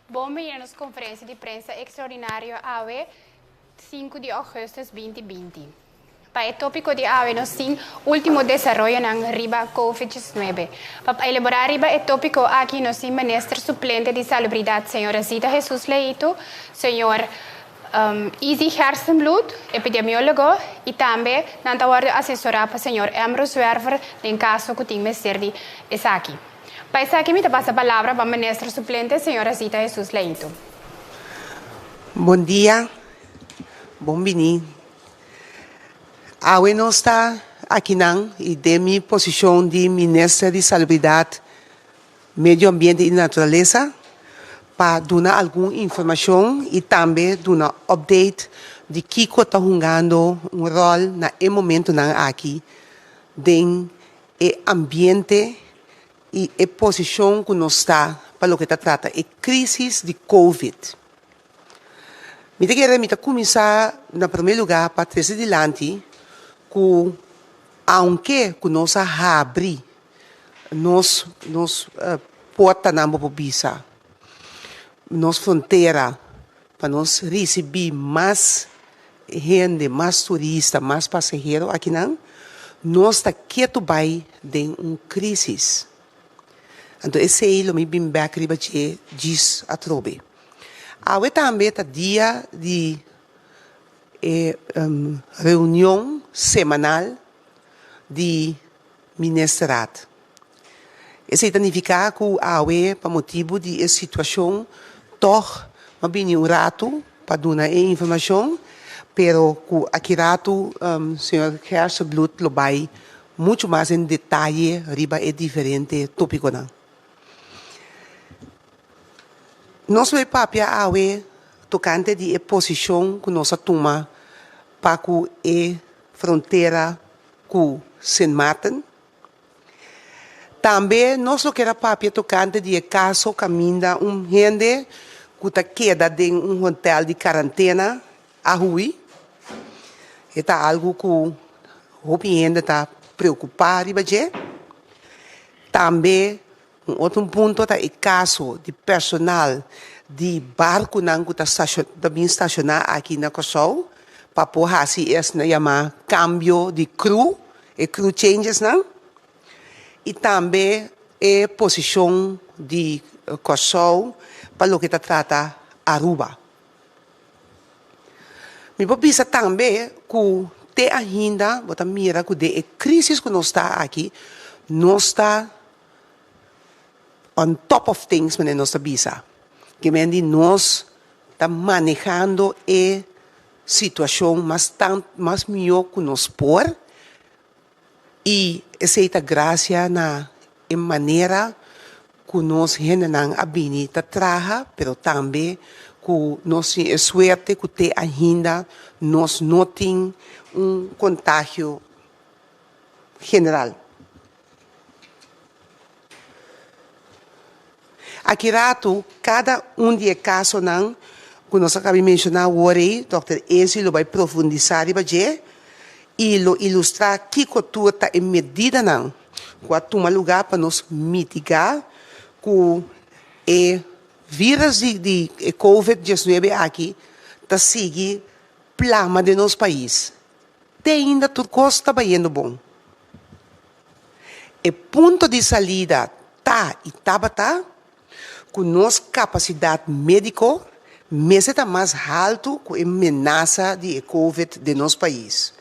Bom dia, conferência de prensa extraordinária AWE 5 de agosto de 2020. Para o tópico de AWE, nós temos o último desenvolvimento na riba COVID-19. Para elaborar riba o tópico aqui, nós temos o ministro suplente de Salubridade, senhora Zita Jesus Leito, senhor Izzy Hersenblut, epidemiólogo, e também na assessorar para o senhor Ambrose Werver, em caso que tem de aqui. Para isso aqui, me passa a palavra para o ministro suplente, senhora Zita Jesus Leito. Bom dia, bom-vindo. Eu não está aqui e de minha posição de ministro de Salubridade, Meio Ambiente e Natureza para dar alguma informação e também dar um update de que está jogando rol no momento aqui do ambiente e a posição que nós está para o que trata a crise de Covid. Eu quero começar, em primeiro lugar, para trazer adiante que, aunque nós abrimos nos porta na Mobobisa, nos fronteira, para nós receber mais gente, mais turista, mais passageiro aqui, nós está quieto bem de uma crise. Então, esse é o meu bem back que diz a trobe. Há também o dia de reunião semanal de ministeriado. Isso significa que há para motivo de situação, toch, mas bem um rato para dar informação, pero que aqui rato, senhor Hersenblut, lo vai muito mais em detalhe, riba é diferente tópico não. Nós vamos papia awe tocante de posição que nós toma para que a fronteira que se matem. Também nós queremos papia tocante de caso caminha gente que está queda em hotel de quarentena a Rui. É algo que o gente está preocupado, também outro ponto é o caso de personal de barco que está bem estacionado aqui na Kosovo, para poder fazer esse cambio de crew, e crew changes, não? E também a posição de Kosovo para o que trata Aruba. Me pensa também que tem ainda, bota mira que de crise que nós está aqui, nós está on top of things, mas nós está bisa. Que nós está manejando a situação mais melhor que nós por e essa é a graça na maneira que nós generam a bonita traja, pero também que nós é suerte que tem ainda nós não tem contágio general. Aqui rato, cada de casos que nós acabamos de mencionar hoje, Dr. Ezio vai profundizar e ilustrar que cultura está em medida que toma lugar para nós mitigar que o vírus de Covid-19 aqui está seguindo plama de nosso país. Tem ainda tudo coisa está indo bom. O ponto de saída está e estava com nossa capacidade médica, Mas está mais alto que a ameaça de COVID de nosso país.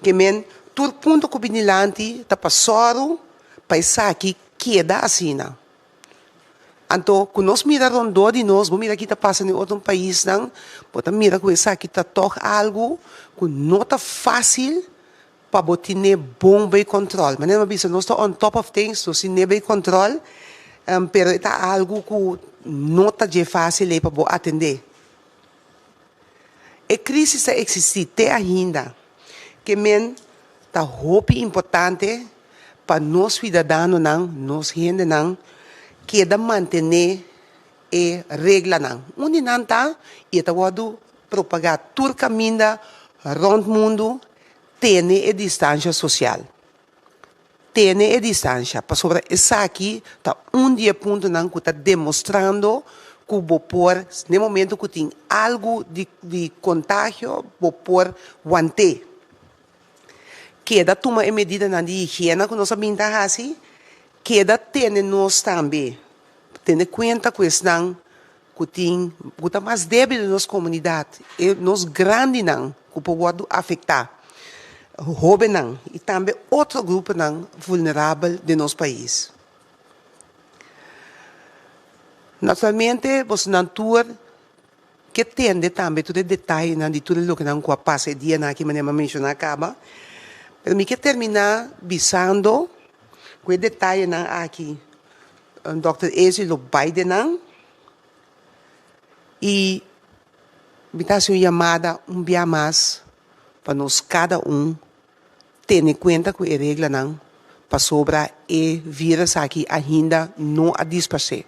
Que men, todo ponto que binilante está passando, paisa aqui queda assim. Então, quando nós miramos rondô de nós, vamos mirar que está passando em outro país, não? Bota mira que isso aqui está toch algo que não está fácil para botar bom bem controle. Mas não é isso, nós estamos on top of things, nós temos bem controle, pero está algo que não está fácil para atender. A crise está existindo até ainda, que men está muito importante para nós cidadãos, nós gente, que da manter a regra não. Onde não está, e está vado propagar todo caminho rond o mundo, tem a distância social. Tem a distância. Para sobre isso aqui, está dia ponto não que está demonstrando que vou pôr, no momento que tem algo de contágio, vou pôr guante. Que da tomar a medida de higiene que nós sabemos assim, que da ter nós também, tendo conta com isso que tem mais débil na nossa comunidade, e nós grandes não, que pode afetar, jovens não, e também outro grupo não vulnerável de nosso país. Naturalmente, você não que tende também todo detalhe de tudo o que não passa dia na que maneira mencionar acaba. Mas me quero terminar visando com o detalhe aqui, Dr. Ezio Biden, e me está sendo chamada dia mais para nós cada ter em conta com a regra para sobre e vírus aqui ainda não a dispersar.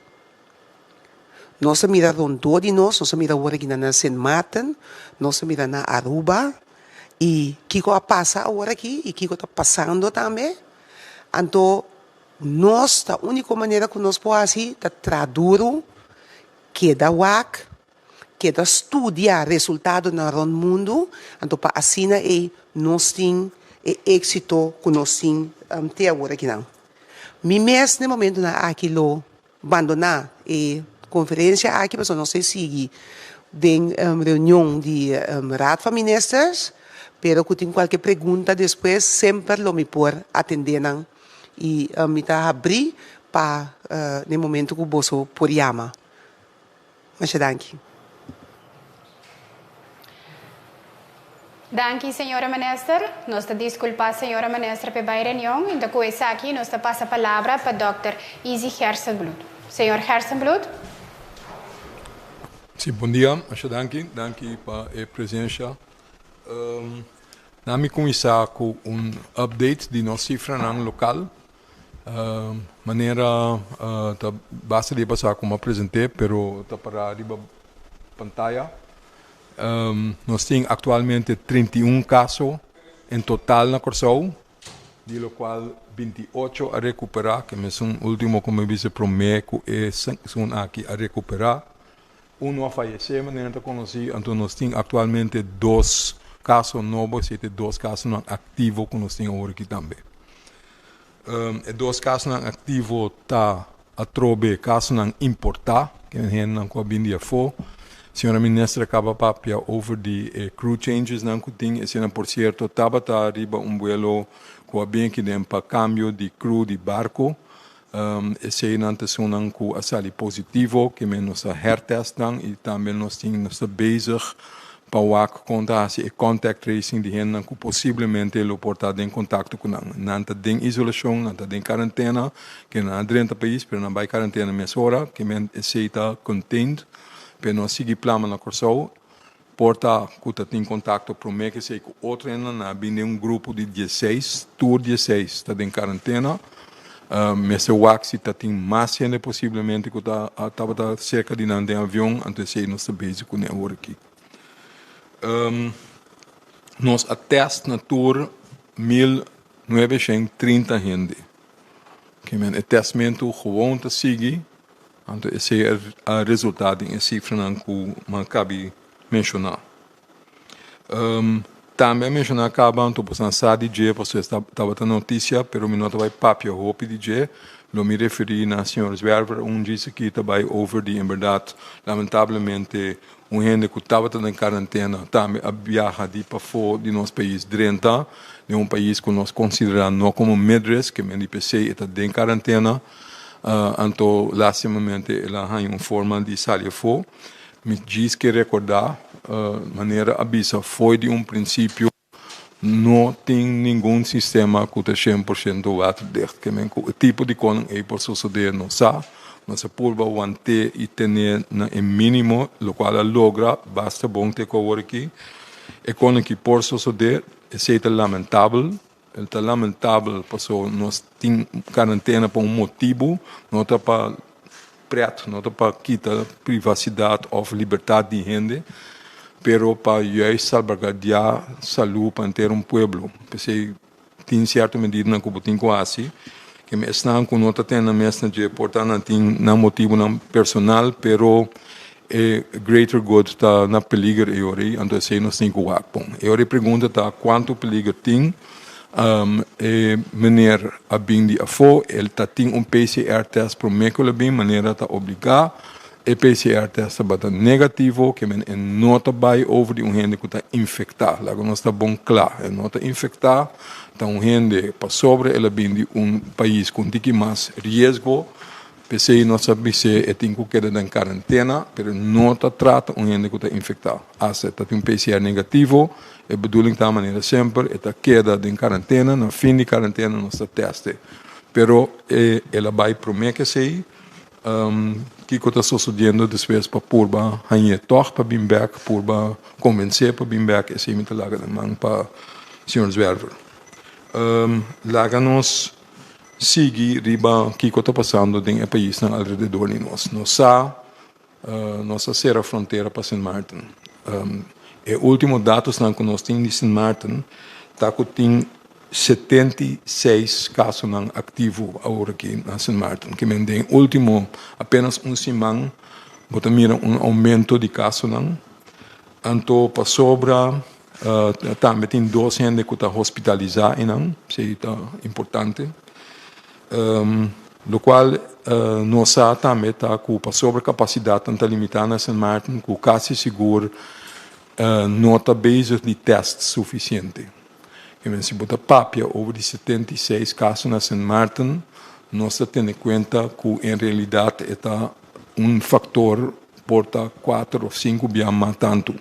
Nós miramos de nós miramos agora aqui na St. Martin, nós miramos na Aruba, e que passa agora aqui, e que está passando também. Então, nós, a única maneira que nós podemos fazer é traduzir, que da WAC, que da estudar resultados no mundo, então, para assim, nós temos êxito que nós temos até agora aqui. Me mesmo, no momento, aqui, abandonar a conferência, aqui, mas não sei se tem reunião de Raad van Ministers, pero que tem qualquer pergunta depois, sempre me pode atender. E me está abrir para no momento que você pode chamar. Mas danke. Danke, senhora minister. Nós te desculpa, senhora minister, pela reunião. Então, com isso aqui, nós te passa a palavra para Dr. Izzy Hersenbloed. Senhor Hersenbloed. Sim, bom dia. Danke para a presença. Nami começar com update de nossa cifra local. Maneira tá basta de passar como apresentei, pero tá para arriba pantalla. Nós temos atualmente 31 casos em total na Corsão, de lo qual 28 a recuperar, que é o último como vice promeco e são aqui a recuperar. A falecer, maneira de conhecer, então nós temos atualmente 2 casos novos e 2 casos ativos que nós temos agora aqui também. 2 casos ativos tá a trobe casos importar, que a gente não pode vir for. A senhora ministra acaba papia over the crew changes não que tem, esse por certo estava tá arriba vuelo com a bem que dem para cambio de crew de barco. Esse não te sonan com a sali positivo, que menos a hertest e também nós temos bezig para o contar se contact tracing de gente que possivelmente lo portar em contato com não tem isolação, não tem quarentena, que não dentro do país, mas não vai quarentena mesma hora, que men está contained, mas nós seguir plano na Corsão, porta que tem contato para mim que sei que outro ainda na um grupo de 16, tour 16 está em quarentena. Mas o WAC tem mais gente possivelmente que estava cerca de não tem avião, então sei nós estamos com o aqui. Nós atest na tour 1930 gente. Que men atestamento gewoon te seguir, então esse é o resultado em cifra que man cabe mencionar. Também mencionar acaba, então por pensar DJ, você estava na notícia, pero me não vai papia roupa DJ. Lo me referi na senhora Zwerver, disse que também over de, em verdade, lamentavelmente, gente que estava em quarentena também a viajar para fora de nosso país, Drenta, de país que nós consideramos não como medres, que o IPC está em quarentena, então, lastimamente, ela tem uma forma de sair fora. Me diz que recordar, maneira avisa, foi de princípio, não tem nenhum sistema que está 100% waterdicht. Que o tipo de coisa é por suceder não sabe. Mas a pulva manter e ter em mínimo, o qual logra, basta bom ter que aqui. E quando que por suceder, é lamentável. É lamentável, porque nós temos quarentena por motivo, não é para preto, não é para quitar privacidade ou liberdade de gente, pero para salvaguardar a saúde para ter pueblo. Porque tem certa medida na que tem quase, que me estão com outra tenda mesmo de portanto não motivo não personal, pero greater good está na peligro e ori, então sei nós tem que bom. E ori pergunta tá quanto peligro tem. Meneer Abindi Afo, ele tem PCR test para o bem, maneira está obrigar. E PCR test está negativo, que é nota by over de gente que está infectado. Lá não está bom claro, é nota infectar, então gente para sobre ele bem país com mais risco. PC não sabe se tem que quedar em quarentena, mas não trata gente que está infectado. Assim, tem PCR negativo. A bedoeling da maneira sempre é queda em quarentena, no fim de quarentena não se teste. Pero ela vai prometer que que está sucedendo depois para purba, aí toch para Bimberg, purba convencer para Bimberg, assim me laga na mão para Sr. Zwerver. Laga nos seguir riba que está passando em país ao redor de nós. Nossa serra fronteira para Sint Maarten. O último dados que nós temos de Sint Maarten está com 76 casos ativos agora aqui na Sint Maarten. Que tem último apenas semana, bota mira aumento de casos então para sobra também tem 2 gente que está hospitalizada isso é importante. Do qual nós também está com a sobrecapacidade tanta limitada na Sint Maarten, com quase seguro não está bezig de teste suficiente. E se botar papia over de 76 casos na Sint Maarten, nós está tendo em conta que em realidade é fator porta 4 ou 5 vezes mais tanto.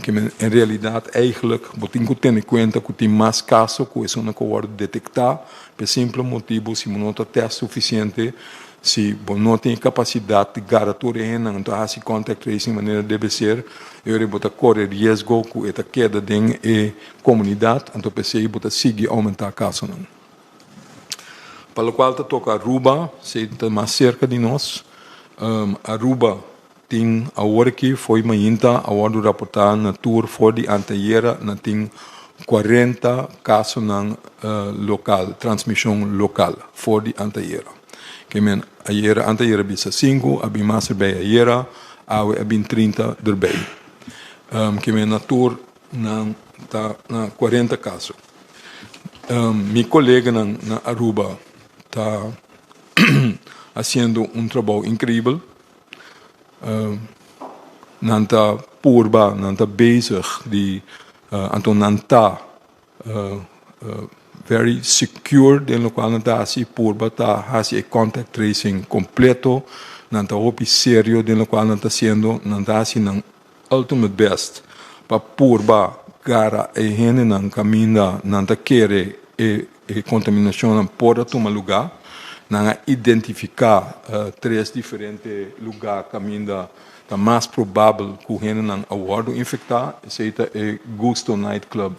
Que em realidade eigenlijk tem que ter em conta que tem mais casos que isso não pode detectar, por simples motivo, se não tem teste suficiente, se não tem capacidade de garantir então há se contact tracing de maneira deve ser, eu vou correr risco que esta queda em comunidade, então pensei vou seguir aumentar casos. Para o qual toca Aruba, se está mais cerca de nós, Aruba tem a hora que foi mainta a hora de raportar na tour for de anteira na tem 40 casos na local transmissão local for de anteira que men ayer anteira bisa 5 abi mais bem ayer abi 30 derbei que men na tour na 40 casos meu colega na Aruba está fazendo trabalho incrível. Nanta purba, nanta bezig die anton nanta very secure den local nanta asi purba ta hasi contact tracing completo nanta hopi serio den local nanta siendo nanta asi nang ultimate best pa purba gara e hene nang caminda nanta kere e contaminação pora toma lugar nanga identificar 3 diferentes lugares caminho da mais provável que o gente não awardo infectar, seita é Gusto Nightclub,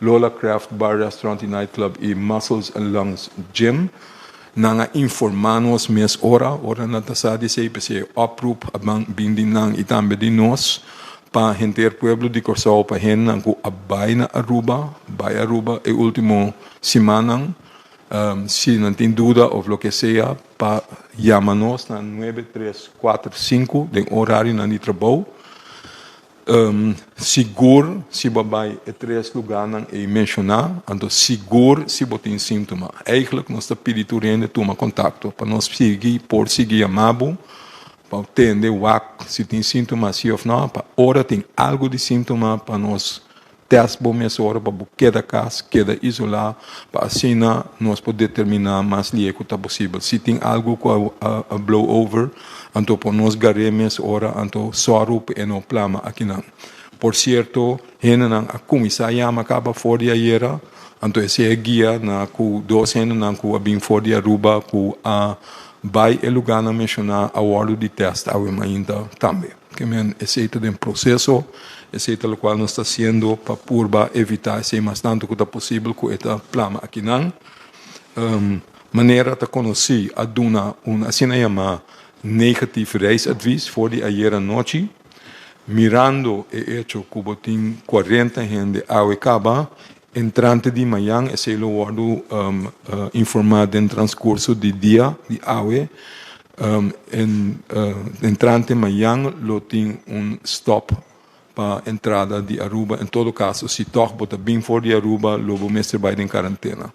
Lola Craft Bar Restaurant e Nightclub e Muscles and Lungs Gym. Nanga informar-nos mes hora na tassadi sei pese oproep abang bindi nang itambe di nós para gente pueblo de Corsao para gente nang ku abay na Aruba, bay Aruba e último semana. Se não tem dúvida ou o que seja, para chamar-nos na 9345, tem horário na trabalho. Seguro, se vai a 3 lugares e mencionar, então seguro se você tem sintoma. Eigenlijk, nós estamos pedindo a tomar contato, para nós seguir, por seguir amável, para entender se tem sintomas sim ou não, para hora tem algo de sintoma para nós teste bom essa hora para queda casa, queda isolar, para assim nós poder determinar mais lieco tá possível. Se tem algo com a blow over, então para nós garemos hora, então só e não plama aqui não. Por certo, a comissária acaba fora de ayer, então esse é guia na com dois na com a bem fora de Aruba com a vai o lugar na mencionar a hora de teste ainda também. Que esse é um processo, esse é o qual nós está fazendo para evitar esse mais tanto que possível com esta plama aqui não. Maneira de conhecer a duna assim chama negative reis advies for de ayer à noite, mirando o hecho que botin 40 gente a acaba entrante de manhã esse lo guardo informado em transcurso de dia de awe entrante manhã lo tem stop para entrada de Aruba. Em todo caso, se toch bota bem fora de Aruba, logo mestre vai em quarentena.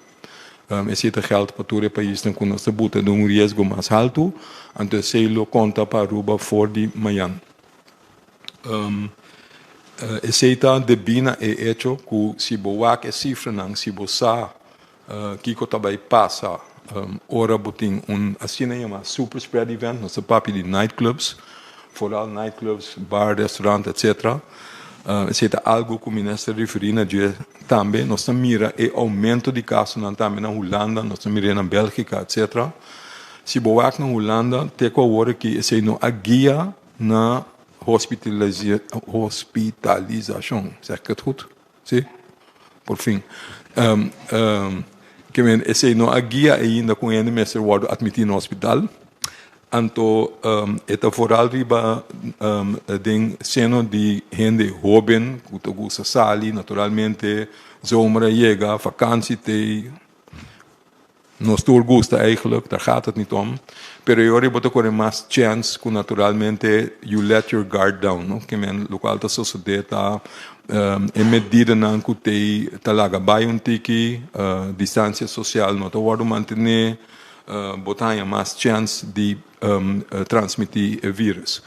Esse geld para todo o país com nossa buta de risco mais alto, então se lo conta para Aruba fora de manhã. Esse de bina é hecho que se boa que cifra não se boa que também passa ora botin assim chama super spread event nossa papi de nightclubs, vooral nightclubs, bar, restaurant, etc. Esse algo que o ministro referiu também nossa mira é aumento de casos também na Holanda, nossa mira na Bélgica, etc. Se boa na Holanda tem que agora que esse não a guia na hospitalização, zeg ik het goed? Sim? Por fim. Que esse não a guia ainda com ele mestre word admitir no hospital. Anto eta vooral riba den seno de gente jovem que gosta sali naturalmente zomer chega vakantie te nos tour gusta eigenlijk daar gaat het niet om pero eu riba te corre mais chance que naturalmente you let your guard down no que men local ta sociedade em medida na que te talaga vai tiki distância social no to word manter botar mais chance de transmitir o vírus.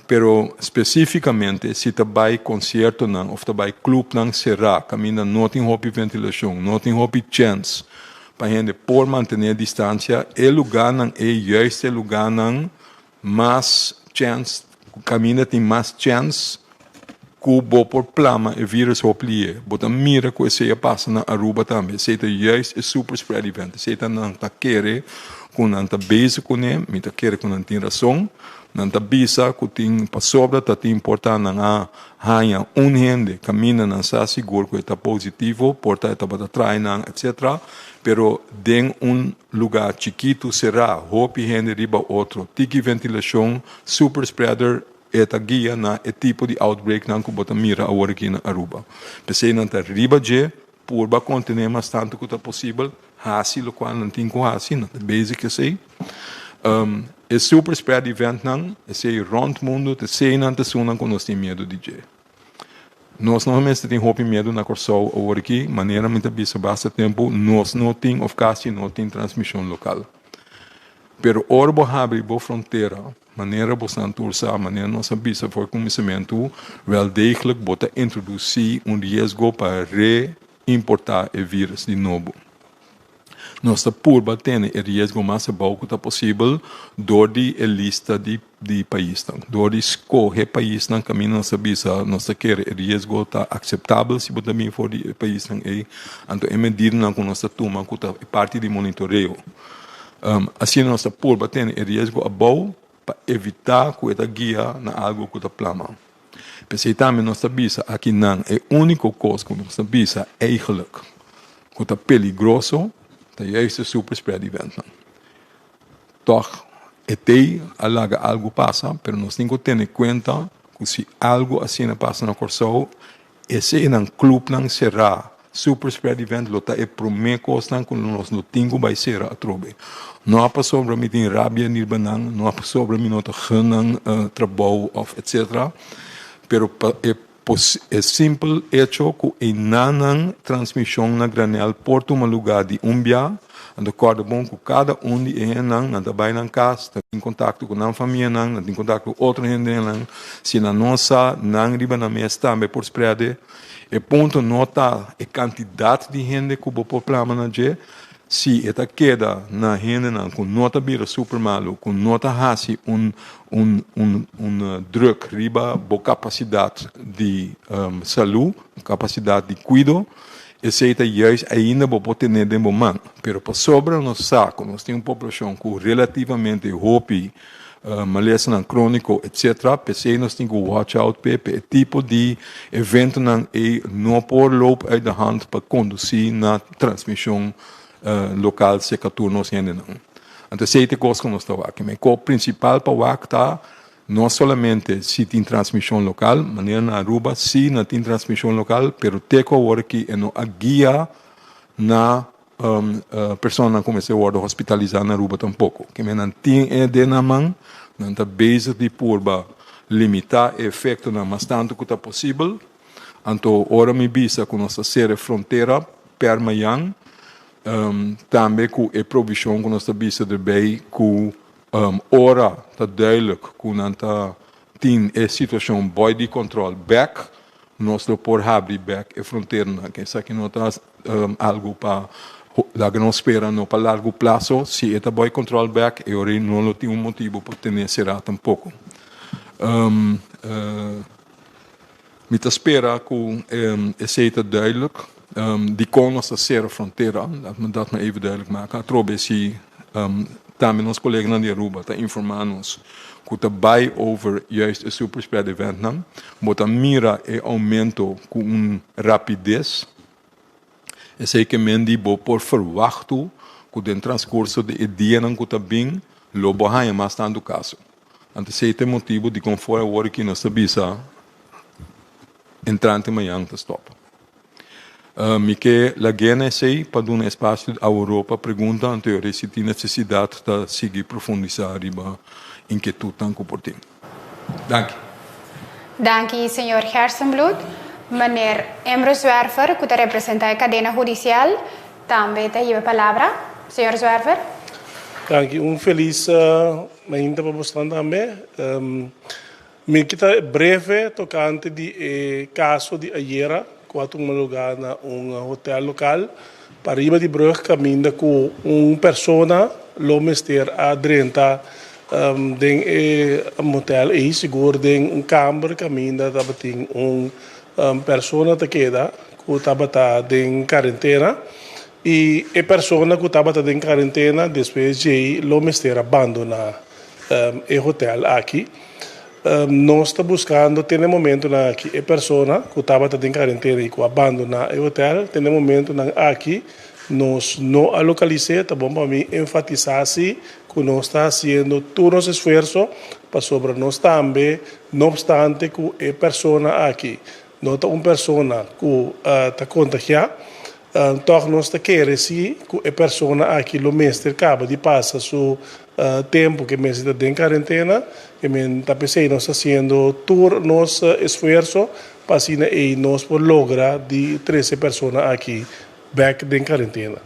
Pero especificamente, se trabalha concerto não, ou trabalha clube não será, caminha não tem hobby ventilação, não tem hobby chance, para a gente por manter a distância, o lugar não é justo o lugar não, mais chance, caminha tem mais chance, que por plama o vírus hoplie, bota mira que esse passa na Aruba também, se é justo é super spread event, se é não tá querer com não tá base com ele, me tá querer com não tem razão, não tá bisa que tem para sobra tá tem importante na hanha gente caminha não sa seguro que está positivo, porta está para trás não, etc. Pero den lugar chiquito será, hope gente riba outro, tiki ventilação, super spreader eta guia na e tipo de outbreak na que bota mira agora aqui na Aruba. Pensei na tá riba de por ba contener mais tanto que tá possível, hasi lo qual não tem com hasi, não basic sei. É super spread event não, esse rond mundo, te sei não te suna com nós tem medo de je. Nós normalmente tem hope medo na corso agora aqui, maneira muito bisa basta tempo, nós não tem of casi não tem transmissão local. Pero orbo abre bo fronteira, maneira bosan tursa, maneira nossa bisa for conhecimento, wel degelijk bota introduzir risco para reimportar o vírus de novo. Nossa purba tem o risco mais baixo que possível door die lista de país, door die escolher país na caminho nossa bisa, nossa quer o risco tá aceitável se bota bem for de país não é, então é medir na com nossa turma que tá parte de monitoreio. Assim nossa purba tem o risco abaixo para evitar que esta guia na algo que está plama. Pensei também nossa bisa aqui não é único coisa que nossa bisa é eigenlijk que está peligroso, tá juist super spread event. Toch até alaga algo passa, pero nós temos que ter em conta que se algo assim passa na corso, esse é um clube não será super spread event lo tá é primeira coisa que nós não temos vai ser a trobe. Não há sobre mim tem rabia nem banang, não há sobre mim não tá ganhando trabalho of etc. Pero é simples hecho que em nanang transmissão na granel por um lugar de umbia, de acordo bom com cada de hen na trabalho na casa, tá em contato com a família tá em contato com outro gente se na nossa não riba na mesa também por spread e ponto nota a quantidade de gente que o problema na je se eta queda na gente com nota bira super malo com nota hasi druk riba bo capacidade de saúde capacidade de cuidado esse é juist ainda vou poder ter de momento, pero para sobre nós saco nós temos uma população com relativamente hopi malestar crônico etc. PC nós temos que watch out pe tipo de evento não por loop uit de hand para conduzir na transmissão local se que tu nós ainda não. Então se é coisa que nós estamos aqui, mas o principal para o acta não somente se tem transmissão local, maneira na Aruba, se não tem transmissão local, pero teco agora que a guia na pessoa começa a hospitalizar na Aruba tampouco. Que não tem de na mão, não está bezig de por limitar o efeito na mais tanto que é possível. Então, ora me bisa com nossa série fronteira permanente, também com a provisão que nós bisa erbij, com ora está duidelijk hoe tem a situação boy de controle back nós lo por abrir back a fronteira que isso aqui não está algo para lá que não espera não para largo prazo se está boy control back e ora não tem motivo para ter será tampouco me espera com esse está duidelijk die kon nossa ser fronteira dat me even duidelijk maken trobe se também nos colegas na Aruba estão informando-nos que está bem over juist o super spread event, mas a mira é aumento com rapidez. É que mendi por verwachten que no transcurso de dia não está bem, lobo há mais tanto caso. Então esse é o motivo de conforme agora que nós sabemos entrante amanhã está stop. Mique la guerra sei para dar um espaço à Europa pergunta anterior se tem necessidade de seguir profundizar riba inquietude tão comportem. Dank. Dank, senhor Hersenbloed. Meneer Emro Zwerver, que representa a cadena judicial, também tem a palavra. Senhor Zwerver. Dank, feliz ainda para você também. Me quita breve tocante de caso de Ayera. Quatro lugar na hotel local para ir de brug caminho com pessoa lo mister a 30 den hotel e seguro den câmara caminho da tem pessoa que queda que tava den quarentena e a pessoa que tava den quarentena depois de lo mister abandona o hotel aqui. Nós estamos buscando, tem um momento que a pessoa que estava em quarentena e que abandona o hotel, tem um momento aqui, nós não a localizamos, tá bom para mim enfatizar que nós estamos fazendo todo o nosso esforço para sobre nós também, não obstante que a pessoa aqui, não é uma pessoa que está contagiada, então nós queremos que a pessoa aqui, o mestre, acaba de passar seu tempo que me está em quarentena, que me está pensando, nós fazendo todo o nosso esforço para que nós lograr de 13 pessoas aqui back em quarentena.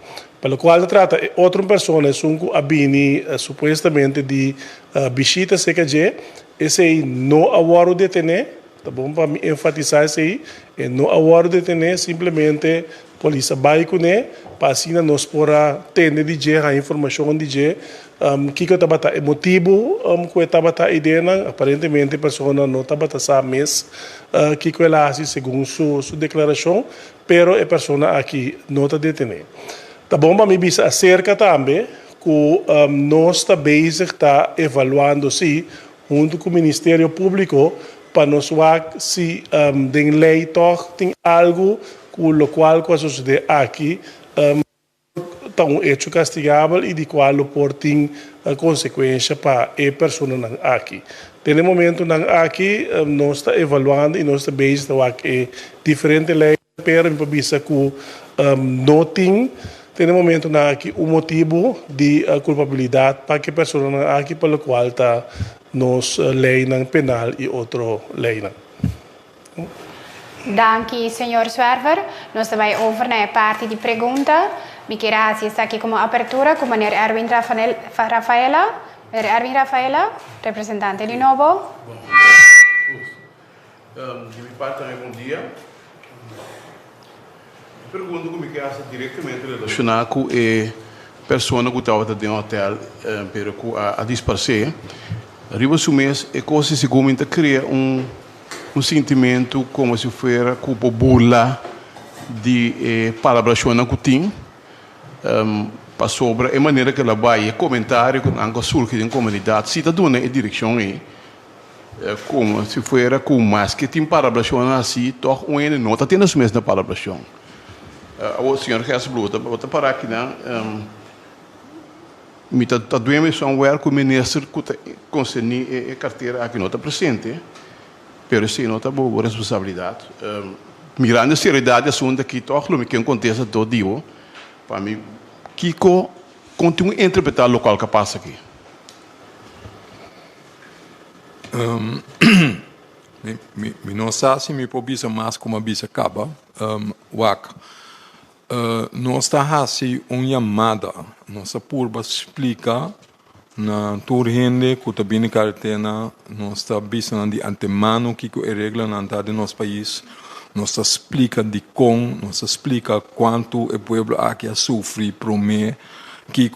Pelo qual trata outra pessoa que abini supostamente de visita CKG, esse não agora detener, tá bom para enfatizar isso aí, não agora detener simplesmente polícia vai com ele, para assim nós podemos ter a informação de que estava o motivo que estava a ideia, aparentemente a pessoa não estava a saber mesmo que ela faz segundo sua declaração, mas a pessoa aqui não está detida. Tá bom, mas me diz acerca também que nós também está avaliando se junto com o Ministério Público para nós ver se tem lei tem algo com o qual coisa sucede aqui está um hecho castigável e de qual pode ter consequência para a pessoa aqui. Tem momento aqui nós está avaliando e nós também está aqui diferentes leis para ver que não tem momento aqui um motivo de culpabilidade para que a pessoa aqui pelo qual está nos lei penal e outra lei. Dank, senhor Zwerver. Nós também over na parte de pergunta. Mi quiera está aquí como apertura con Manuel Erwin Rafaela. Erwin Rafaela, representante de nuevo. De minha parte também, bom dia. Pergunto como é que diretamente relacionado com a pessoa que estava dentro do hotel, pero com a disparar. Arriba do mês, é coisa que começa a criar sentimento como se fosse culpa burla de palavras que tem para sobre a maneira que ela vai comentário que não surge em comunidade se está dando a direção aí como se fosse com mais que tem palavras assim toch não está tendo as mesmas palavras o senhor Hesblut vou parar aqui não me está doendo somewhere com o ministro que concerne a carteira aqui não está presente pero sim não está boa responsabilidade mirando a seriedade do assunto aqui toch lo que acontece todo dia para mim Kiko continua a interpretar o local que passa aqui. Não sei se me pode mais como a bisa acaba. Nós está fazendo uma chamada, nossa purba explica na turhende que está bem quarentena, nós está bisando de antemano que é regra na de nosso país. Nós explica de como, nós explica quanto o povo aqui sofre por mim, que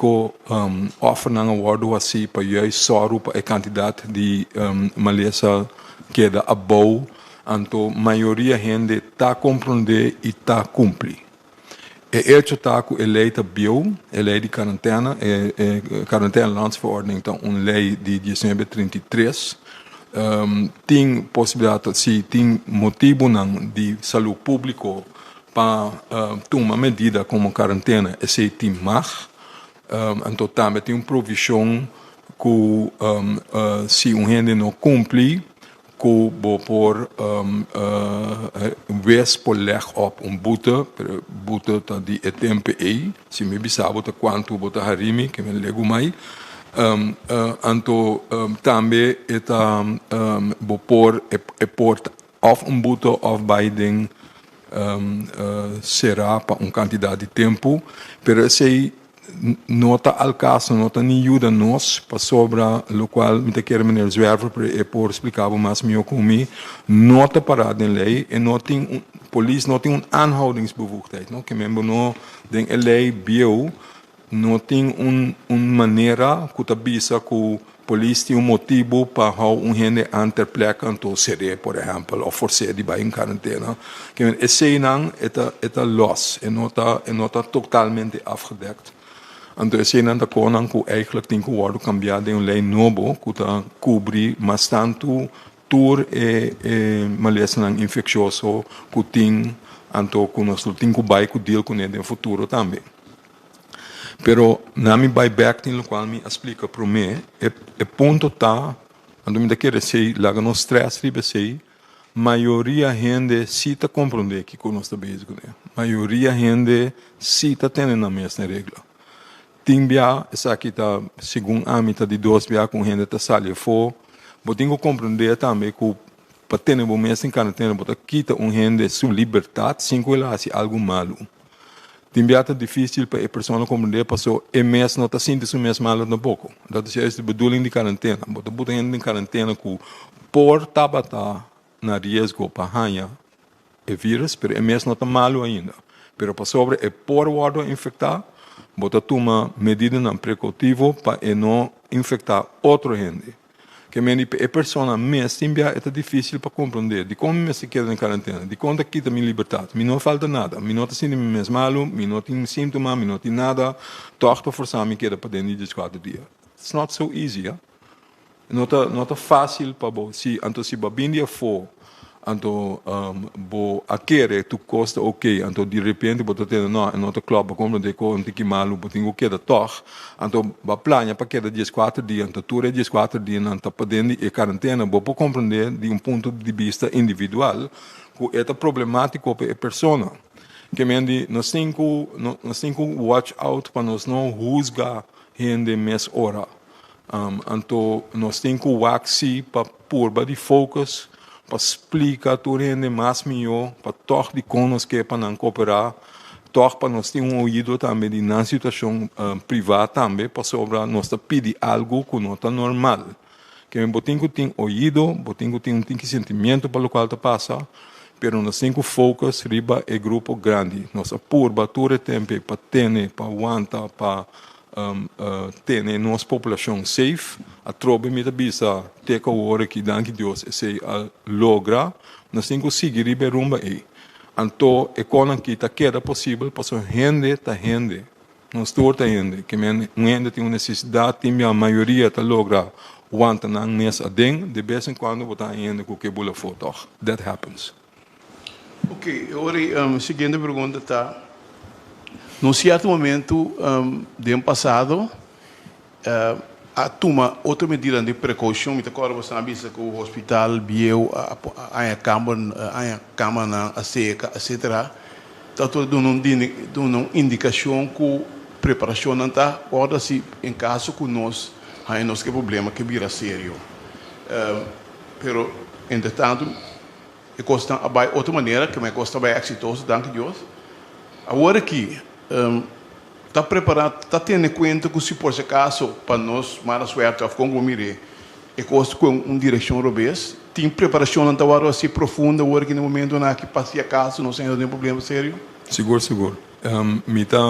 oferem um acordo assim para juist zorgen para a quantidade de maleza que é above, então a maioria gente está compreendendo e está cumprindo. E hecho está que a lei está bio, a lei de quarentena, quarentena landsverordening, então uma lei de 1933. Tem possibilidade, se tem motivo de saúde pública para tomar medida como quarentena, esse tem mais. Então também tem uma provisão que se gente não cumpre, que vou por vez por leg op boete tá de tempo aí, se me bisabo tá quanto bota harimi que me lego mais. Também está por of boete of Biden será para quantidade de tempo, pero esse nota al caso, nota nem ajuda nós para sobre o qual me quer meneer Zwerver por explicar mais meu comigo, nota parada em lei e não tem polícia não tem aanhoudingsbevoegdheid, não que membro não tem a lei bio não tem maneira que a bisa que o polícia tem motivo para gente ter pleca então seria por exemplo ou forçar de ir em quarentena que esse não é los e não está totalmente afgedekt. Então esse não está conan que eigenlijk tem que worden cambiado em uma lei nova que está cobrir mais tanto tour e maleza infeccioso que tem então que nós temos que vai com deal com ele no futuro também. Pero na mi buyback tem o qual me explica para mim é ponto tá quando me quer dizer lá no stress ribe sei maioria gente se está compreender que nós está bem com maioria gente se está tendo na mesma regra tem bia essa aqui tá segundo a mita de 2 bia com gente tá sali for vou tenho que compreender também que para ter um mês em quarentena botar quita gente sua liberdade sem que ela faça algo malo. É difícil para a pessoa compreender, passou mês não está sentindo o mês malo no pouco. Dat is a bedoeling de quarentena. Você bota gente em quarentena que por tabata na risco para ganhar o vírus, mas o mês não está malo ainda. Mas para sobre é por guarda infectar, você toma medida precautiva para não infectar outra gente. Que a pessoa mesmo é difícil para compreender de como me se queda em quarentena, de quando quita minha liberdade. Me não falta nada, me não está sentindo mesmo malo, me não tem sintomas, me não tem nada, toch para forçar me queda para dentro de 4 dias. It's not so easy, yeah? Não está fácil para você. Então se bem dia for, então a querer tu custa ok, então de repente você tem não está claro como de conta que malo, você tem que toch, então a plano para queda 14 dias, então tu 14 dias não está podendo e quarentena, você pode compreender de ponto de vista individual que é problemático para a pessoa. Que mendi nós temos que watch out para nós não juzgar gente mais hora. Então nós temos que waxi para pôr de focus para explicar tudo ainda mais melhor para todos de conos que para não cooperar toch para nós ter ouído também de na situação privada também para sobre nós pedir algo que não está normal. Que eu botinho tem ouído, botinho tem sentimento para o qual está passa, pero nós temos focus riba é grupo grande. Nós apurba todo tempo para ter, para aguentar, para ter nossa população safe. A trobe me bisa ter que hora que danke Deus se logra, nós temos que seguir riba rumba aí. Então, é quando que está queda possível para sua rende, tá rende. Nós todos rende, que rende tem uma necessidade, tem a maioria tá logra aguenta na nessa adem, de vez em quando botar rende com que bula foto. That happens. Ok, agora seguinte pergunta tá. Num certo momento do ano passado, a toma outra medida de precaução, me agora você sabe que o hospital viu a cama na seca, etc. Está dando uma indicação que a preparação não está, ora se em caso que nós temos que problema que vira sério. Pero, entretanto, custa outra maneira que me custa bem exitoso, danke Deus. Agora que está preparado, está tendo em conta que se por acaso para nós mais suerte a como mire e custa com uma direção robês, tem preparação não está assim profunda agora que no momento na que passe a caso não tem nenhum problema sério. Seguro. Me tá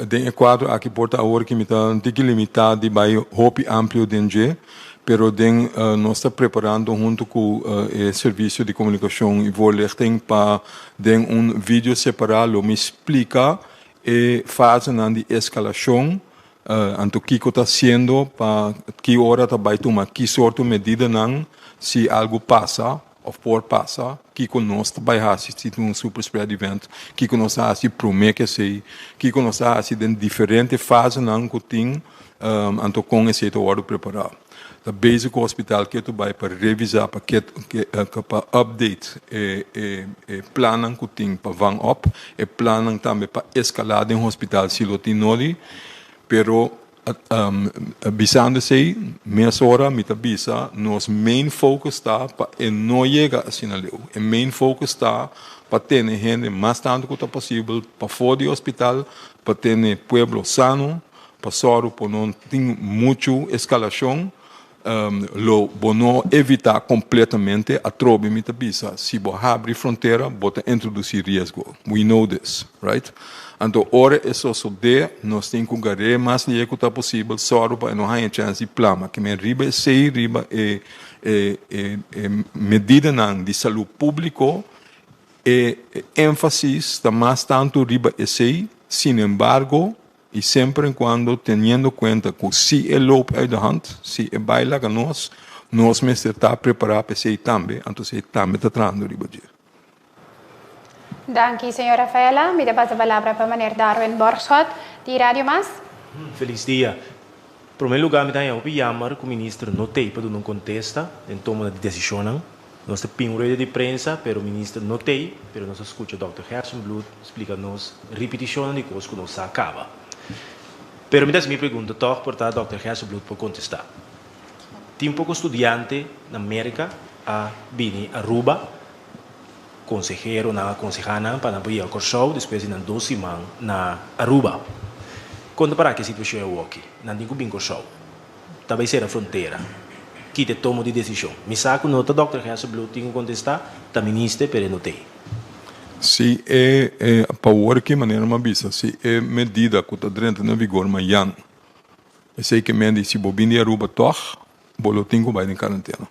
tem quadro aqui porta agora que me tá tem que limitar de vai hope amplo dentro. Pero nós está preparando junto com o serviço de comunicação e voorlichting para vídeo separado me explica a fase de escalação anto que está sendo para que hora está vai tomar que sorte de medida não se algo passa ou por passa que conosco vai assistir um super spread event que conosco assistir promete se que conosco assistir em diferentes fases não que tem anto com esse hora preparado. O basic hospital que tu vai para revisar para update plannen que tem para van up e plannen também para escalar em hospital se lo tem noli pero bisando sei meia hora me bisa nos main focus está para não chega assim ali o main focus está para ter gente mais tanto quanto possível para fora do hospital para ter pueblo sano para soro para não ter muito escalação lo bono evitar completamente a trobe mita bisa se bo abrir fronteira bota introduzir risco we know this right então ora isso só de nós tem que ganhar mais de que tá possível só para não há chance de plama que me riba sei riba medida não de saúde público ênfase está mais tanto riba sei sin embargo e sempre quando tendo conta que se é louco uit de hand, se é baila que nós mesmo está preparado para ser também, então se também está trazendo ribadir. Danke, senhor Rafaela. Me passa a palavra para o Mr. Darwin Borschot, de Rádio Mas. Feliz dia. Em primeiro lugar, me dá a chamar que o ministro não tem para não contesta em toma de decisão. Nós temos uma de prensa, mas o ministro não tem, mas nós escutamos o Dr. Hersenblut explica-nos repetição de coisas que não se acaba. Pero me pergunta, toch, portanto, Dr. Hersenblut por contestar. Tem pouco estudante na América a vir a Aruba, consejero na consejana para ir ao curso, depois de 2 semanas na Aruba. Quando para que a situação é aqui, não tem que curso. Talvez seja a fronteira. Que te toma de decisão. Me saco nota, Dr. Hersenblut tem que contestar, está ministro, pero não tem. Se é para o que maneira uma bisa, se é medida que está dentro na vigor amanhã, eu sei que me diz se bobin de Aruba toch, bolotinho vai em quarentena.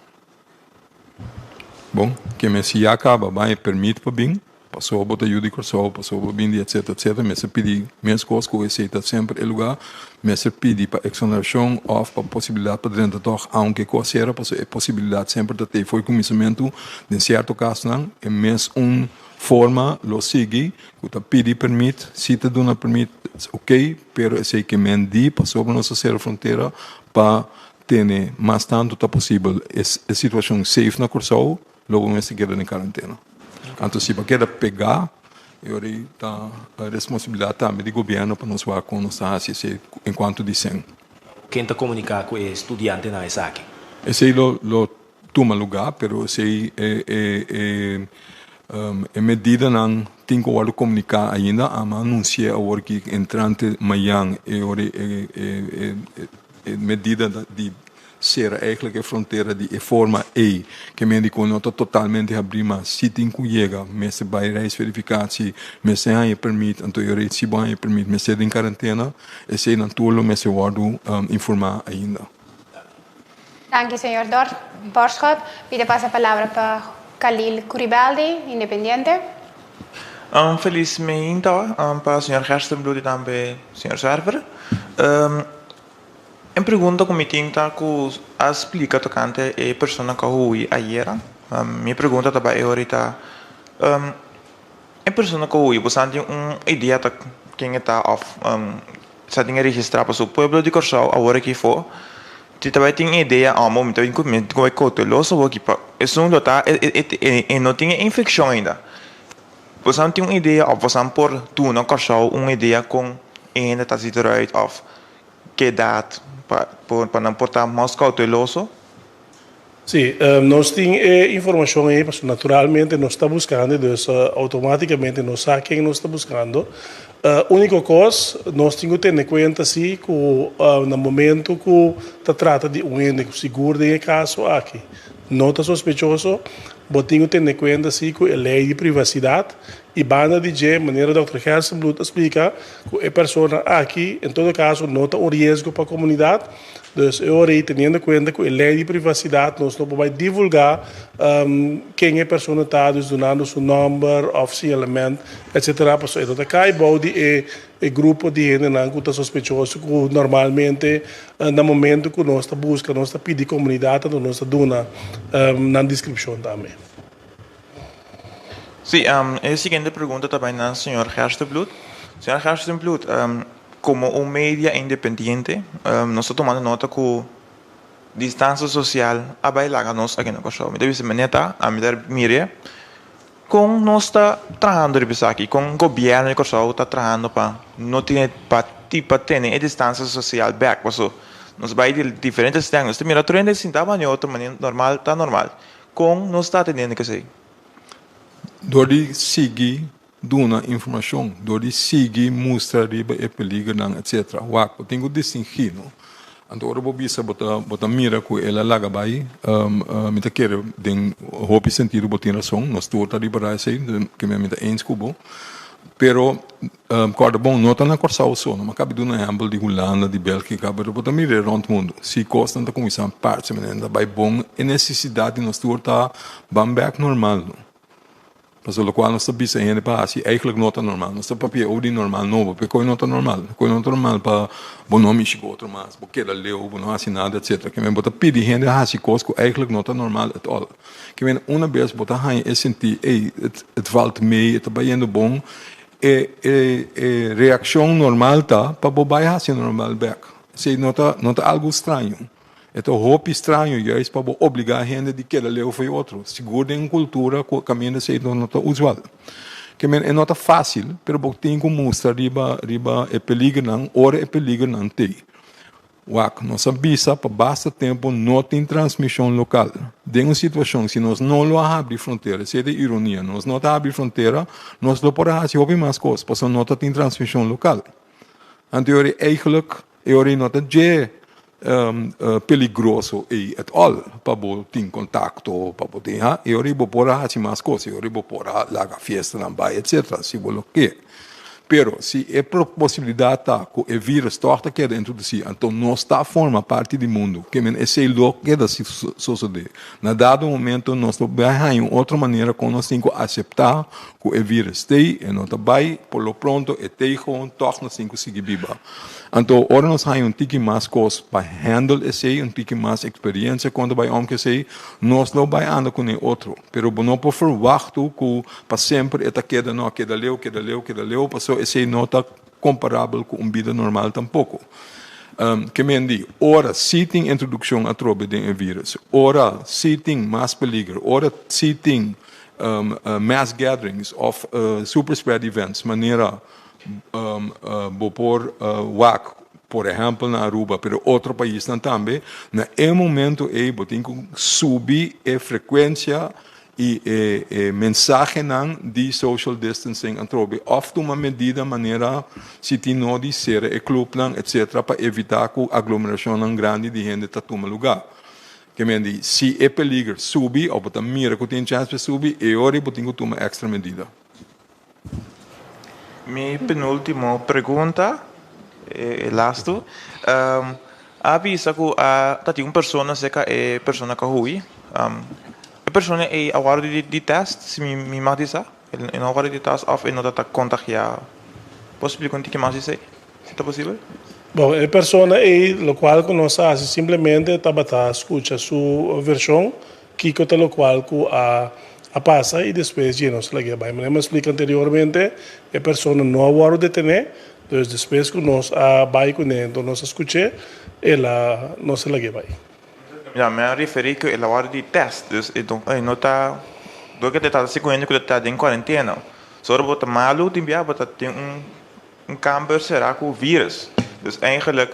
Bom, que me se acaba vai permite para bem, passou a botar ajuda com sol, passou a bobin de etc, me se pedir minhas coisas que eu aceito sempre em lugar, me se pedir para exoneração ou para possibilidade para dentro toch, aunque coisa era possibilidade sempre de ter foi começamento, em certo caso não, é mesmo forma lo sigue, que te pede permite, se te dá permite, ok, pero sei que mendi passou por nossa fronteira para ter mais tanto tá possível a situação safe na Corsol, logo nós queda em quarentena. Então se para queda pegar, eu tá a responsabilidade também do governo para nos ver como nós assim enquanto dizem. Quem está comunicar com o estudante na ESAC? Esse lo toma lugar, pero sei medida não tenho que comunicar ainda, ama anunciar agora que entrante amanhã medida de ser eigenlijk a fronteira de forma que me dico nota totalmente abrir, mas se tem que chegar, me se vai reisverificatie, me se há permite, então eu se vai permite, me se em quarentena, e se não tudo me se guardo informar ainda. Dank u, senhor Boschot. Pide passa a palavra para Khalil Kuribaldi, Independiente. Felizmente para o senhor Gerstenbloed e também o senhor Server. Em pergunta como tinta que explica tocante a pessoa que hui ayer. Minha pergunta também é ahorita a pessoa que hui, você tem ideia de quem está off, se tem registrar para o pueblo de Corsau agora que for. Ti também tem ideia ao momento em que vai cauteloso aqui para isso não está e não tem infecção ainda. Você tem uma ideia ou você por tu não Corsau uma ideia com ainda está se eruit of que idade para não portar mais cauteloso? Sim, nós temos informação aí, mas naturalmente nós estamos buscando, então automaticamente nós sabemos quem nós estamos buscando. A única coisa, nós temos que ter em conta assim, que no momento que se trata de ente seguro em caso aqui, não está sospechoso, mas temos que ter em conta assim, que a lei de privacidade e banda de maneira que o Dr. Gerstenbloed explica que a pessoa aqui, em todo caso, não está um risco para a comunidade. Então, eu aí, tendo em conta que a lei de privacidade, nós não podemos divulgar quem é a pessoa está, donando seu número, oficialmente, etc. Então, cá é grupo de gente que está sospechoso, que normalmente, no momento que nós buscamos, nós pedimos a comunidade, nós damos na descrição também. Sim, a seguinte pergunta também ao senhor Gerstenbloed. Senhor Gerstenbloed, como um mídia independente, nós estamos tomando nota que a distância social é bem larga nós aqui no Corsau. Então, isso a mire, com nós está trabalhando aqui, com o governo do Corsau está trabalhando para não ter ter a distância social back, nós vai de diferentes temas. Então, mira, 35 estava em outra maneira normal, está normal. Com nós está atendendo que sei. Dori seguir duna informação, dori seguir mostrar riba e peligro etc. Wak, tenho que distinguir, no. Então, agora bisa bota mira que ela laga vai, me tá querer den hopi sentido botin razão, nós toda riba raise que me tá ens cubo. Pero corda bom nota na Corsau só, não cabe do na exemplo de Holanda, de Bélgica, pero bota mira rond mundo. Se costa tá com isso parte, me ainda vai bom e necessidade nós toda bamback normal, no. Mas o qual nós sabemos ainda para assim, eigenlijk nota normal. Nós temos papel ou de normal novo, porque coi nota normal para bom nome chegou outro mais, porque era leu, bom não assinado, etc. Que me bota pedir gente assim coisa que eigenlijk nota normal at all. Que me uma vez bota hai é sentir, het valt mee, het vai indo bom, reação normal tá, para bobai assim normal back. Se nota algo estranho. Então, roupa estranho, já é para obrigar a gente de que ela leu foi outro. Seguro em cultura, caminho de ser não usual. Que é nota fácil, mas tem que mostrar riba é peligro não, hora é peligro não tem. Wak, nossa bisa, para basta tempo, não tem transmissão local. De uma situação, se nós não abrimos fronteira, se é de ironia, nós não abrimos fronteira, nós não podemos fazer mais coisas, porque não tem transmissão local. Então, eigenlijk, não tem peligroso e at all para ter contato para poder e ori bopora assim mais coisas ori bopora laga festa também etc se vou que pero se é possibilidade tá que o vírus torta que dentro de si então não está forma parte do mundo que men esse logo que da suceder na dado momento nós vai outra maneira como nós temos que aceitar que o vírus tem e não vai por lo pronto e tem com torna cinco seguir viva. Então, ora nós temos tique mais coisas para handle esse, tique mais experiência quando vai que sei, nós não vai andar com o outro, pero não por verwachten que para sempre esta queda leu, passou esse não está comparável com vida normal tampouco. Que me diz, ora se tem introdução a trobe de vírus, ora se tem mais peligro, ora se tem mass gatherings of super spread events, maneira WAC, por exemplo, na Aruba, pero outro país também, na momento tem que subir a frequência e mensaje nan di social distancing antrobe of uma medida maneira se ti no di ser e club lang etc para evitar que aglomeração nan grande de gente tá toma lugar que mendi se é peligro subir ou botar mira que tem chance de subir e ora botar que toma extra medida. Mi penúltima pergunta, lasto. Avisa que tati uma pessoa seca é pessoa que hui. A pessoa é agora de teste, se me mag dizer, é agora de teste of é não tá contagiado. Posso explicar um pouquinho mais isso aí? Se é possível? Bom, a pessoa é lo qual que nós faz simplesmente tabata escuta sua versão que conta lo qual que a passa e depois já nos lagi vai. Mas eu explico anteriormente a pessoa não agora de ter, então depois que nós vai com ele, então nós escuta, ela não se lagi vai. Ja, me referi que ela hora de teste, então não tá do que tá seguindo que tá em quarentena. Só bota malu tem bia bota tem camber será com o vírus. Dus eigenlijk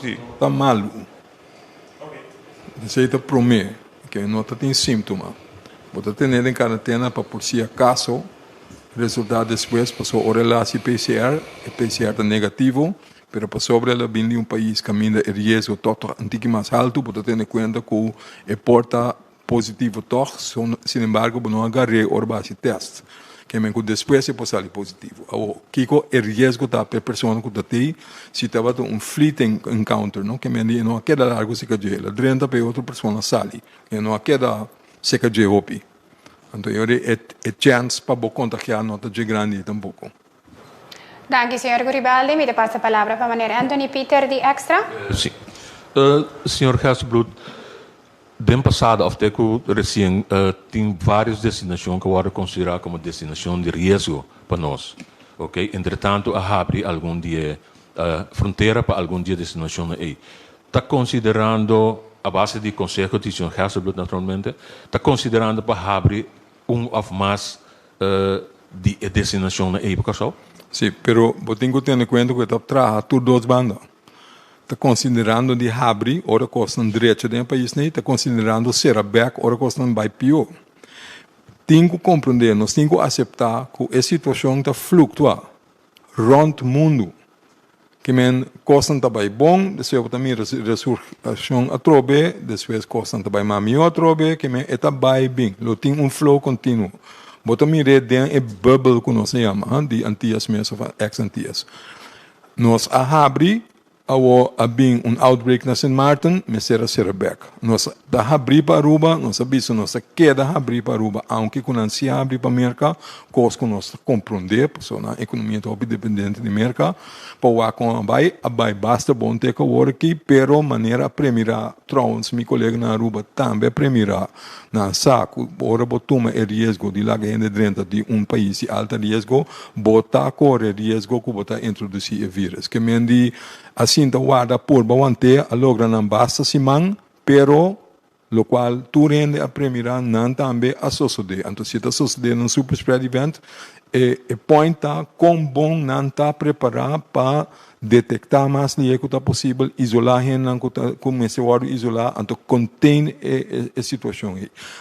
sim. Tá malu. Você está promê que não tem síntoma. Bota tener em quarentena para por si acaso resultado depois passou a relação PCR, e PCR está negativo. Pero para sobre ela bem de país caminha o risco todo antigo mais alto, pode ter em conta que o porta positivo todo, sin embargo, não agarrei o base teste, que me depois se pode positivo. O Kiko o risco da pessoa que tem, se estava fleeting encounter, não que me não queda largo se que ela, 30 para outra pessoa sali, que não queda se que hopi. Então eu chance para contagiar não tá de grande tampouco. Danke, senhor Guribaldi. Me passa a palavra para maneira Anthony Peter de Extra. Sim. Senhor Hasselbloed, den passado, até que recém, tem várias destinações que agora considerar como destinação de risco para nós. Ok? Entretanto, abre algum dia fronteira para algum dia destinação aí. Está considerando, a base de conselho do senhor Hasselbloed, naturalmente, está considerando para abrir ou mais de destinação aí, por causa? Sim, pero tenho que ter em conta que está trabalhando por duas bandas. Está considerando de abrir, ora costam direito do país, está considerando ser aberto, ora costam vai pior. Tenho que compreender, nós temos que aceitar que a situação está flutuando rond o mundo. Que men costam também bom, depois também ressurreição a trobe, depois costam também mami a trobe, que men está bem, lo tem flow contínuo. Bota mi reden e bubble que nós chamamos, de antias mesmo, ex-antias. Nós abri, bem outbreak na St. Martin, mas será back. Nós abri para Aruba, nós aviso, nós queda abri para Aruba, aunque quando se abre para América, coisa que nós compreender, porque na economia é dependente de América, para basta bom ter que agora aqui, pero maneira primeira, trons, meu colega na Aruba também primeira, na saco, ora botuma o risco de lá que dentro de país de alto risco, botar corre risco que botar introduzir o vírus. Que mendi assim da guarda por bawante a logra não basta simang, pero lo qual tu rende a primeira não também a suceder. Então se está sucedendo um super spread event, e point tá com bom não tá preparado para detectar mais que está possível, isolar a gente, começar a isolar, então contain a situação.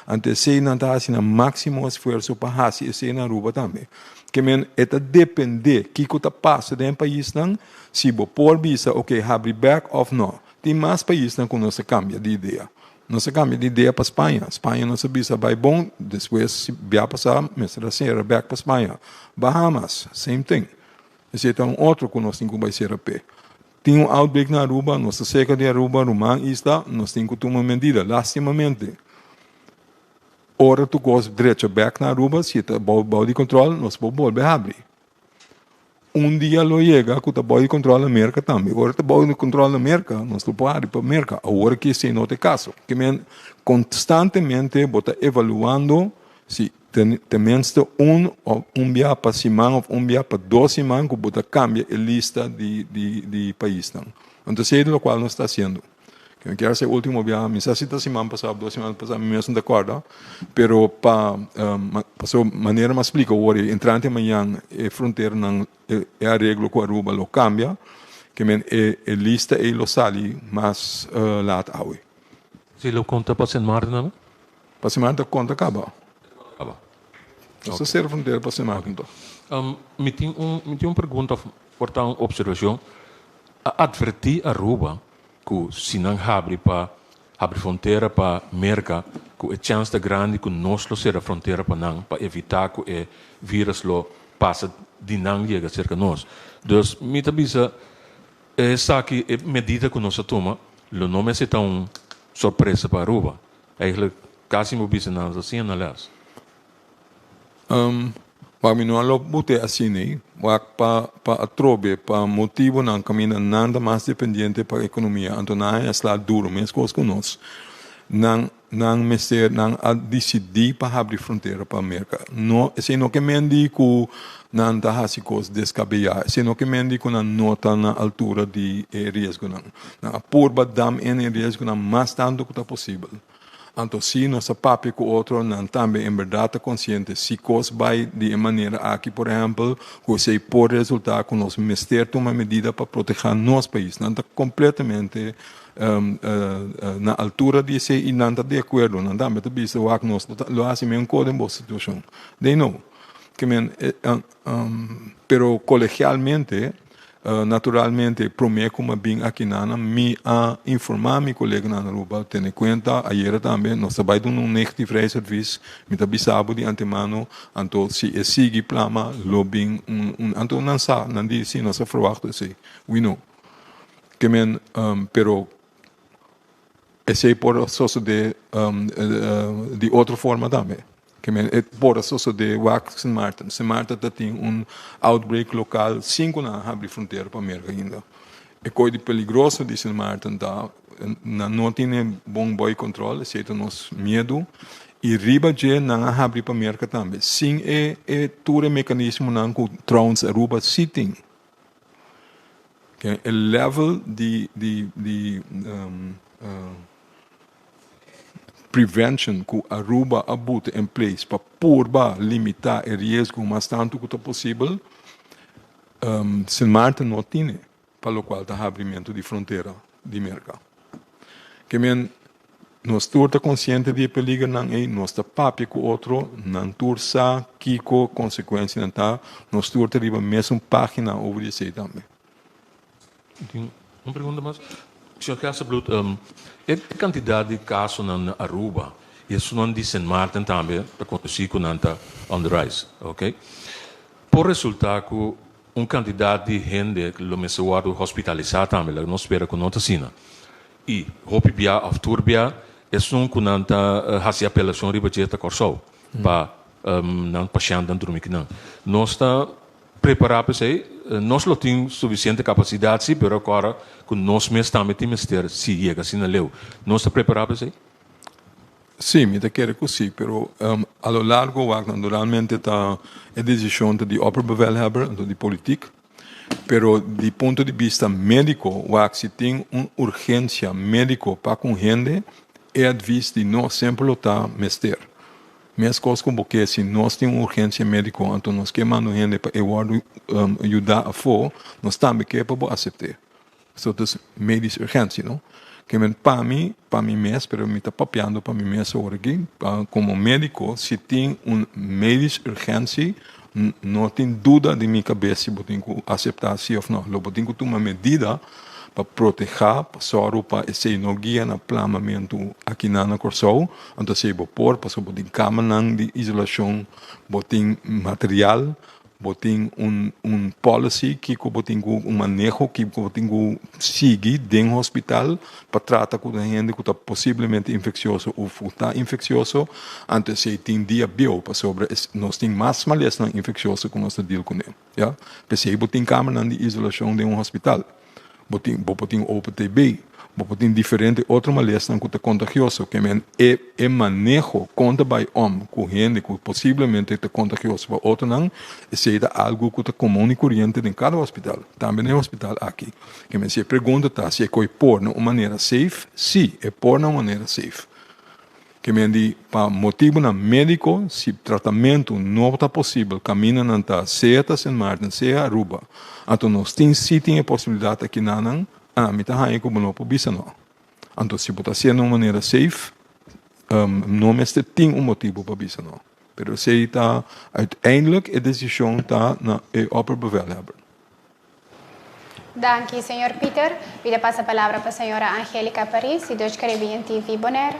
Então se não está assim, o máximo esforço para fazer isso na Aruba também. Que men eta depende que está passa dentro do país não, se por visa, ok, abre back of não. Tem mais países não que não se cambia de ideia. Não se cambia de ideia para Espanha. Espanha não se visa vai bom, depois se vai passar, mas será back para Espanha. Bahamas, same thing. Esse é outro que nós temos que vai ser a pé. Tem outbreak na Aruba, nós seca de Aruba, Rumã, está, nós temos que tomar medida, lastimamente. Ora tu gosta direito back na Aruba, se está bom de controle, nós vamos voltar a abrir. Dia lo chega que está bom de controle na América também. Agora está bom de controle na América, nós não podemos ir para a América. Agora que se não tem caso. Que constantemente bota evaluando se tem menos dia para semana ou dia para 2 semanas que bota cambia a lista de países. Então, é o qual nós está fazendo. Que quero ser o último dia, me sei se está semana passada, 2 semanas passadas, mesmo de acordo, pero para maneira mais explica, agora, entrante amanhã, a fronteira não é arreglo com a Aruba, lo cambia, que a lista e lo sali mais lá hoje. Se lo conta para St. Martin, não? Para Marta conta acaba. Acaba. Essa serve fronteira para Marta então. Me tem uma pergunta, portanto, uma observação. Advertir a Aruba que se não abre fronteira para América, que a chance grande que nós lo ser a fronteira para evitar que o vírus lo passa de não chega cerca de nós. Dus, me tabisa, essa aqui é medida que nós toma, o nome é tão surpresa para Aruba. Eigenlijk, quase me bisa não assim, aliás. Wag mi não bute assim, né? Wag para atrobe, para motivo não caminha nada mais dependente para a economia. Então não é lá duro, mas coisas com nós. Não mestre, não a decidir para abrir fronteira para a América. Não, se não que mendi que não está assim coisas descabelar. Se não que mendi que não nota na altura de risco não. Não apurba dam em risco não mais tanto que é possível. Então, se nossa papi com outro não também em verdade consciente, se coisa vai de maneira aqui, por exemplo, que se pode resultar com nós mestre uma medida para proteger nosso país, não está completamente na altura de ser e não está de acordo, não está muito visto o que nós lo hacemos em cada boa situação. They know, que pero colegialmente naturalmente, prometo como bem aqui nana, me a informar meu colega na Aruba, tendo em conta, ayer também, nós trabalhamos num negativo serviço, me avisava de antemano, então se é seguir plama, lobbying, então não sabe, não diz se nós verwachten se, we know. Que pero esse por suceder de outra forma também. Que por isso de Wax Martin. Se Martin tem outbreak local, 5 na abre fronteira para a América ainda. É coisa perigoso de San Martin tá, não tem bom boy controle, se é nosso medo. E riba de não abre para a América também. Sim é todo mecanismo não que trons Aruba sitting. Que o level de prevention que a Aruba abuta em place para purba limitar o risco mais tanto que possível, San Martin não tem, para o qual está abrimento de fronteira de mercado. Que nós estamos conscientes de perigo não é, nós estamos papi com outro, não tursa, kiko consequência não está, nós estamos arriba mesmo página over isso também. Uma pergunta mais. Sr. Gassenbloed, a quantidade de casos na Aruba, isso não diz em Martin também, para conduzir com anta on the rise, ok? Por resultado, quantidade de gente que lo mesuado hospitalizado também, não espera com nota sina. E, hopibia of turbia, é com anta hasi apelação riba jeta corso, para não paciente dormir que não. Nós está preparado para isso. Nós não temos suficiente capacidade, sim, mas agora, com nós mesmos também temos que ter, se chega assim na lei. Nós estamos preparados para isso? Sim, me quero que sim, mas a lo largo, naturalmente, está a decisão de opperbevelhebber, de política, mas do ponto de vista médico, se tem uma urgência médica para com gente, é adviso de não sempre está mestre. Mas coisas como que se nós temos uma urgência médica, então nós queremos gente para ajudar a fora, nós também queremos aceitar. Isso é médica urgência, não? Que para mim mesmo, pero me está papiando para mim mesmo agora aqui, como médico, se tem uma médica urgência, não tem dúvida de minha cabeça se eu tenho que aceitar sim ou não. Eu tenho que tomar medida para proteger, para esse não guia na planamento aqui na Corsol, então se eu pôr, para botar câmara de isolação, botar material, botar policy que botar manejo que botar seguir dentro do hospital para tratar com a gente que está possivelmente infeccioso ou está infeccioso, antes se tem dia bio para sobre nós tem mais malestar infeccioso que nós deal com ele, já? Porque botar câmara de isolação dentro do hospital. Botin OPTB, botin diferente outro malestar que é contagioso, que é manejo conta by com gente que possivelmente é contagioso para outro não, é algo que é comum e corrente em cada hospital, também no hospital aqui. Que se pergunta se é que pôr de uma maneira safe, sim, é pôr de uma maneira safe. Que para motivo médico, se tratamento não está possível, caminha não está, seja San Martin, seja Aruba, então nós temos a possibilidade aqui na me está aí como não pode não. Então se está sendo de uma maneira safe, não mestre tem motivo para isso não. Pero se está uiteindelijk a decisão está na opperbevelhebber. Dank u, senhor Peter. Vida passa a palavra para a senhora Angélica Paris, e Deus Caribbean TV Bonaire.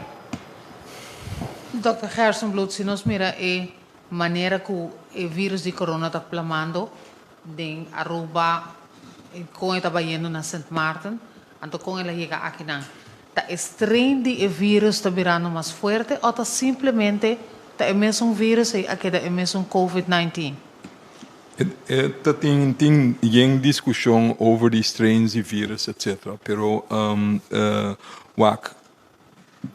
Dr. Gerstenbloed, se nós mira a maneira que o vírus de corona está plamando em Aruba, com ele trabalhando na St. Martin, então com ele chega aqui não. Está estranho de o vírus está virando mais forte ou está simplesmente está mesmo vírus e aqui é mesmo COVID-19? Tem geen discussão over die strains e vírus, etc. Pero o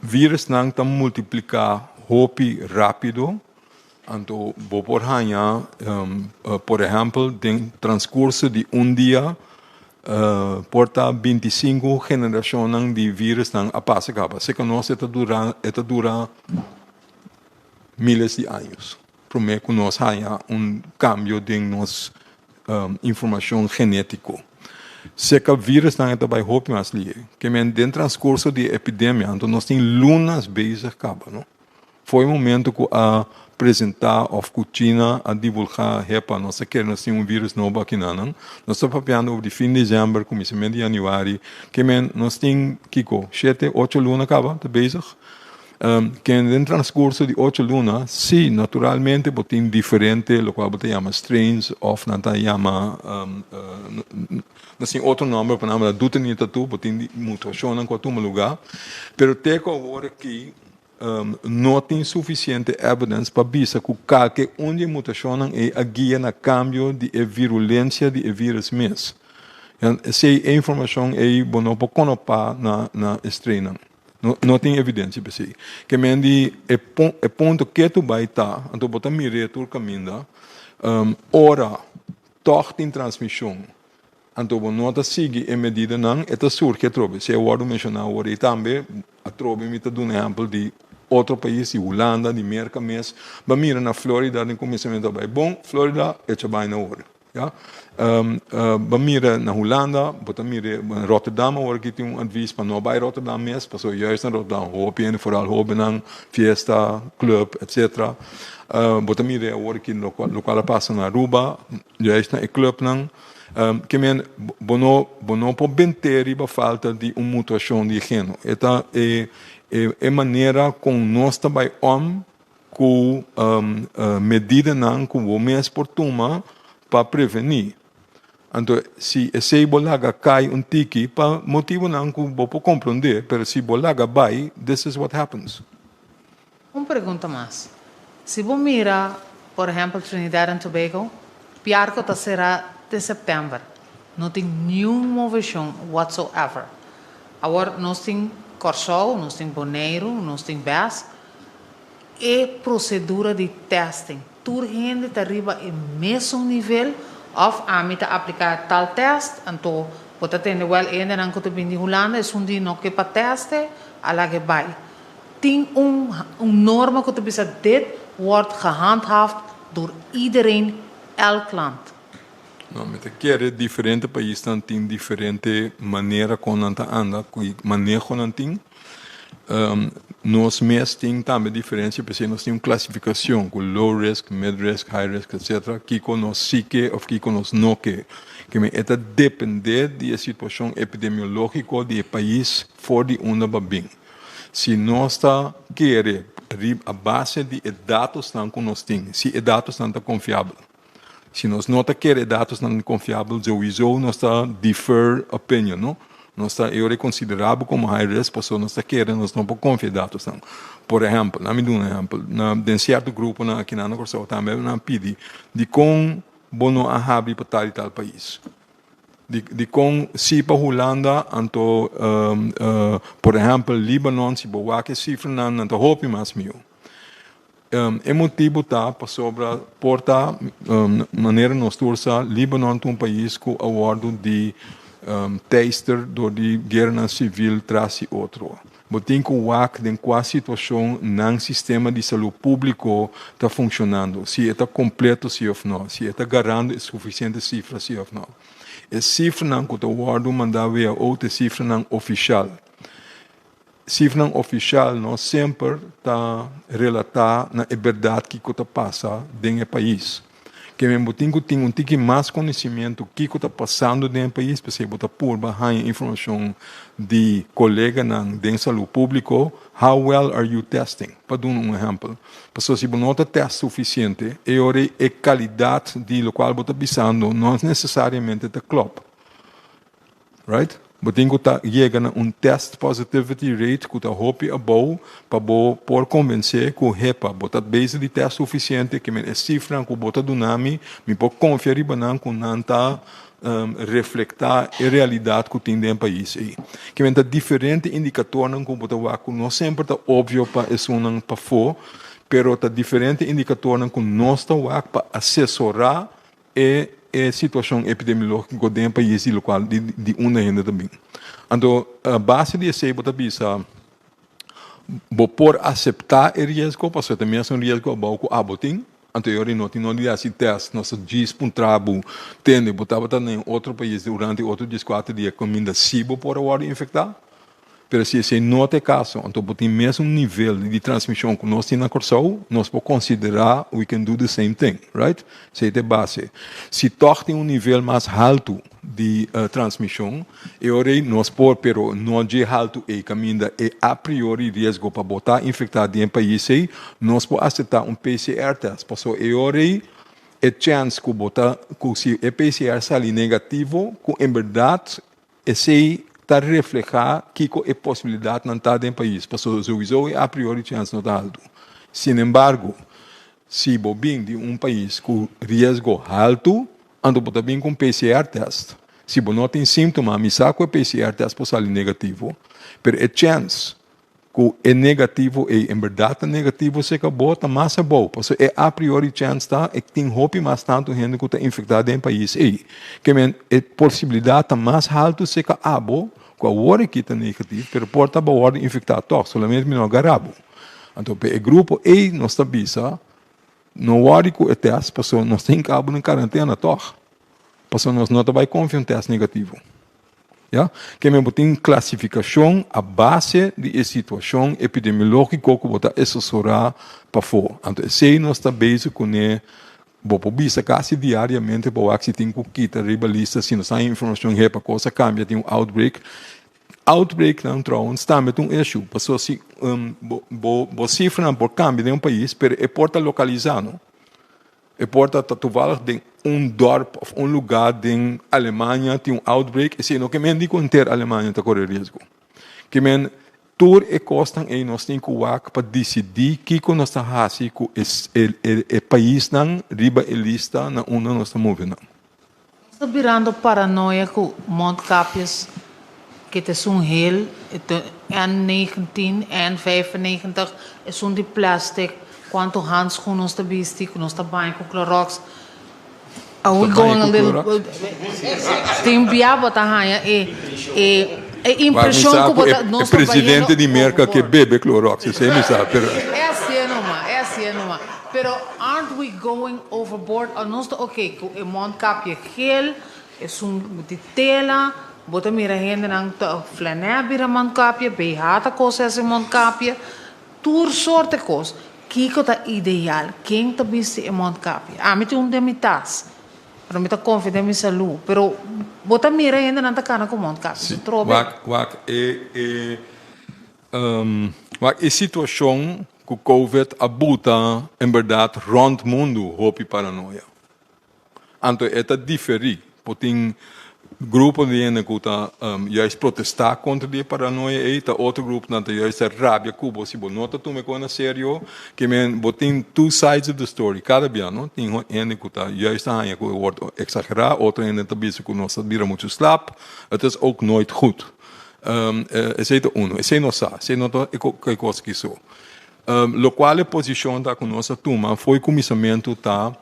vírus não está multiplicar hopi rápido. Então, por exemplo, em transcurso de dia, porta 25 gerações de vírus não a passa acaba. Se que nós dura milhares de anos. Para mim, que nós há cambio de nossa informação genética. Se que o vírus não está bem hopi mais ali, que dentro do transcurso de epidemia, então nós temos lunas vezes acaba, não? Foi o momento que a apresentar a China a divulgar para nós que nós temos vírus novo aqui não. Nós estamos papiando over de fim de dezembro, começamento de janeiro, que nós temos 7, 8 lunas acaba, está bezig. Que no transcurso de 8 lunas, sim, naturalmente, tem diferente, lo qual se chama strains, ou não se chama, nós temos outro nome, para nome, duta nem tatu, tem mutação em qualquer lugar, pero até agora que não tem suficiente evidência para dizer que qualquer mutação é a guia na cambio de virulência de vírus mesmo. Se a informação é boa para conopar na estreina. Não tem evidência para isso. Que mendi é ponto que tu vai estar, então botar mire tu caminho, ora toque em transmissão. Então não está sigue a medida não, é surge a trobe. Se eu vou mencionar agora e também a trobe me está dando exemplo de outro país, de Holanda, de América mesmo. Mas mira na Flórida, no começamento vai bom, Flórida é já vai na hora. Ja? Mira na Holanda, mira na Rotterdam, waar ik een advies van nou bij Rotterdam is, pas juist naar Rotterdam, hoop je vooral hoop aan fiesta, club, etc. Mira waar ik in lokale passen naar Aruba, juist naar een club nang. Que men bono po benteri ba falta de mutação de geno. Esta é maneira com nós também com medida não com o mês por toma para prevenir. Então, se esse bolaga cai tiki, para motivo não que vou compreender, mas se bolaga vai, this is what happens. Uma pergunta mais. Se você mira, por exemplo, Trinidad e Tobago, piarco será de setembro. Não tem nenhuma movição whatsoever. Agora, nós temos Corsol, nós temos Bonaire, nós temos Bass. E procedura de testing. Tudo gente está arriba em mesmo nível, of a mim aplicar tal teste, então você tem well ainda não que tu vem de Holanda, é dia não que para teste, ala que vai. Tem norma que tu precisa dit wordt gehandhaafd door iedereen, elk land. Não, mas que diferente país tem diferente maneira como anda, que manejo não tem. Nós mesmos temos também diferença, porque nós temos classificação com low risk, mid risk, high risk, etc. Que nós sim que ou que nós não que é depender da situação epidemiológica do país fora de onde vai bem. Se nós está querer a base de dados que nós temos, se os dados não estão confiáveis. Se nós não queremos dados não confiáveis, sowieso nós está defer opinion, não? Nós está considerável como high risk, porque nós está querendo, nós não podemos confiar dados não. Por exemplo, na minha exemplo, em certo grupo aqui na Corso também na pedi de com bono a habi para tal país. De com se para Holanda, então, por exemplo, Líbano, se boa que cifra não então hope mais mil. É motivo tá para sobre porta maneira nós torça Líbano é um país com acordo de tester do de guerra civil traz outro. Botem que o WAC em qual situação no sistema de saúde público está funcionando, se está completo se ou não, se está garante suficiente cifra se ou não. A cifra não que o acordo mandava a outra cifra não oficial. cifra oficial não sempre está relatada na verdade que está passando dentro do país. Que mesmo tem um tique mais conhecimento que está passando dentro do país, porque você por baixar informação de colega dentro da saúde pública, how well are you testing? Para dar um exemplo. Porque se você não tem teste suficiente, a qualidade de lo qual você está pensando não é necessariamente da club. Right? Você tem que chegar a um test positivity rate que está hopi above para por convencer que hepa botar base de teste suficiente que é cifra que botar do nome me pode confiar banan que não está refletar a realidade que tem dentro do país que é diferente indicador não como botar não sempre está óbvio para isso não para fora, pero está diferente indicador não que não está para assessorar a situação epidemiológica dentro do país e local de uma ainda também. Então, a base de esse bota bisa, por aceitar o risco, porque também é um risco about o abotim. Então, eu não tenho esse teste, nós diz um trabo, tem botar em outro país durante outro 4 dias, como ainda se por hora infectar. Mas se esse não é o caso, então tem mesmo nível de transmissão que nós temos na Corsol, nós podemos considerar we can do the same thing, right? Essa é a base. Se toca tem nível mais alto de transmissão, nós podemos, pero não é alto e caminho é a priori risco para botar infectado em país, nós podemos aceitar PCR test, porque a chance que botar, se o PCR sai negativo, que em verdade esse está reflejar que a possibilidade não está dentro do país. Porque o a priori chance não está alto. Sin embargo, se você de um país com risco alto, ando você bem com PCR test. Se você não tem sintomas, me saco o PCR test para sair negativo. Mas a chance que é negativo e em verdade é negativo, se acabou, está mais bom. Porque é a priori chance está e tem hope mais tanto gente que está infectada em país. E que a possibilidade está mais alta se acabou, com a hora que está negativo, mas porta a hora infectada toque, somente não garabo. Então, o grupo E nós está bisa, não hora que o teste, porque nós temos cabo na quarentena toque. Porque nós não vai confiar um teste negativo. Yeah? Que mesmo tem classificação a base de situação epidemiológica que você assessorar para fora. Então, se nós está base com Bopo bisa quase diariamente para se tem que quitar ribalista se não sai informação é para coisa cambia tem outbreak não trouxe está met issue passou se bo cifra por cambio de país pero é porta localizado é porta toevallig de dorp of lugar de Alemanha tem outbreak e se não que men digo inter Alemanha está correr risco que men tour e costam e nós temos que para decidir que nós está fazendo com o país não riba e lista na onde nós estamos movendo. Está virando paranoia com mondkapjes que te zo'n heel N19 N95 é de plastic quanto handschoenen nós está vestindo nós está bem com Clorox. Are we going a little? Tem biabo tá hanha impressão que o presidente de Merca que bebe Clorox, você me sabe. É assim numa. Pero aren't we going overboard? Nós ok, o mondkapje gel, é de tela, bota mira gente não flanela bira mondkapje, behata coisa esse mondkapje, tour soorten coisa. Que tá ideal? Quem tá vestindo mondkapje? Me tem demitas. Pero me está confiando em minha saúde. Pero bota mira ainda não está cana com mondkapje. A situação que o COVID abuta, em verdade, rond mundo, hopi paranoia. Então, é diferente. Porque grupo de gente que está juist protestar contra a paranoia e outro grupo que está juist rabia cubo se você não está tomando sério que tem two sides of the story cada dia não tem gente que está juist aan je wordt exagerar outra gente está visto que nós vira muito slap het is ook nooit goed esse é uno esse não sabe esse não é coisa que isso lo qual a posição da nossa turma foi comissamento tá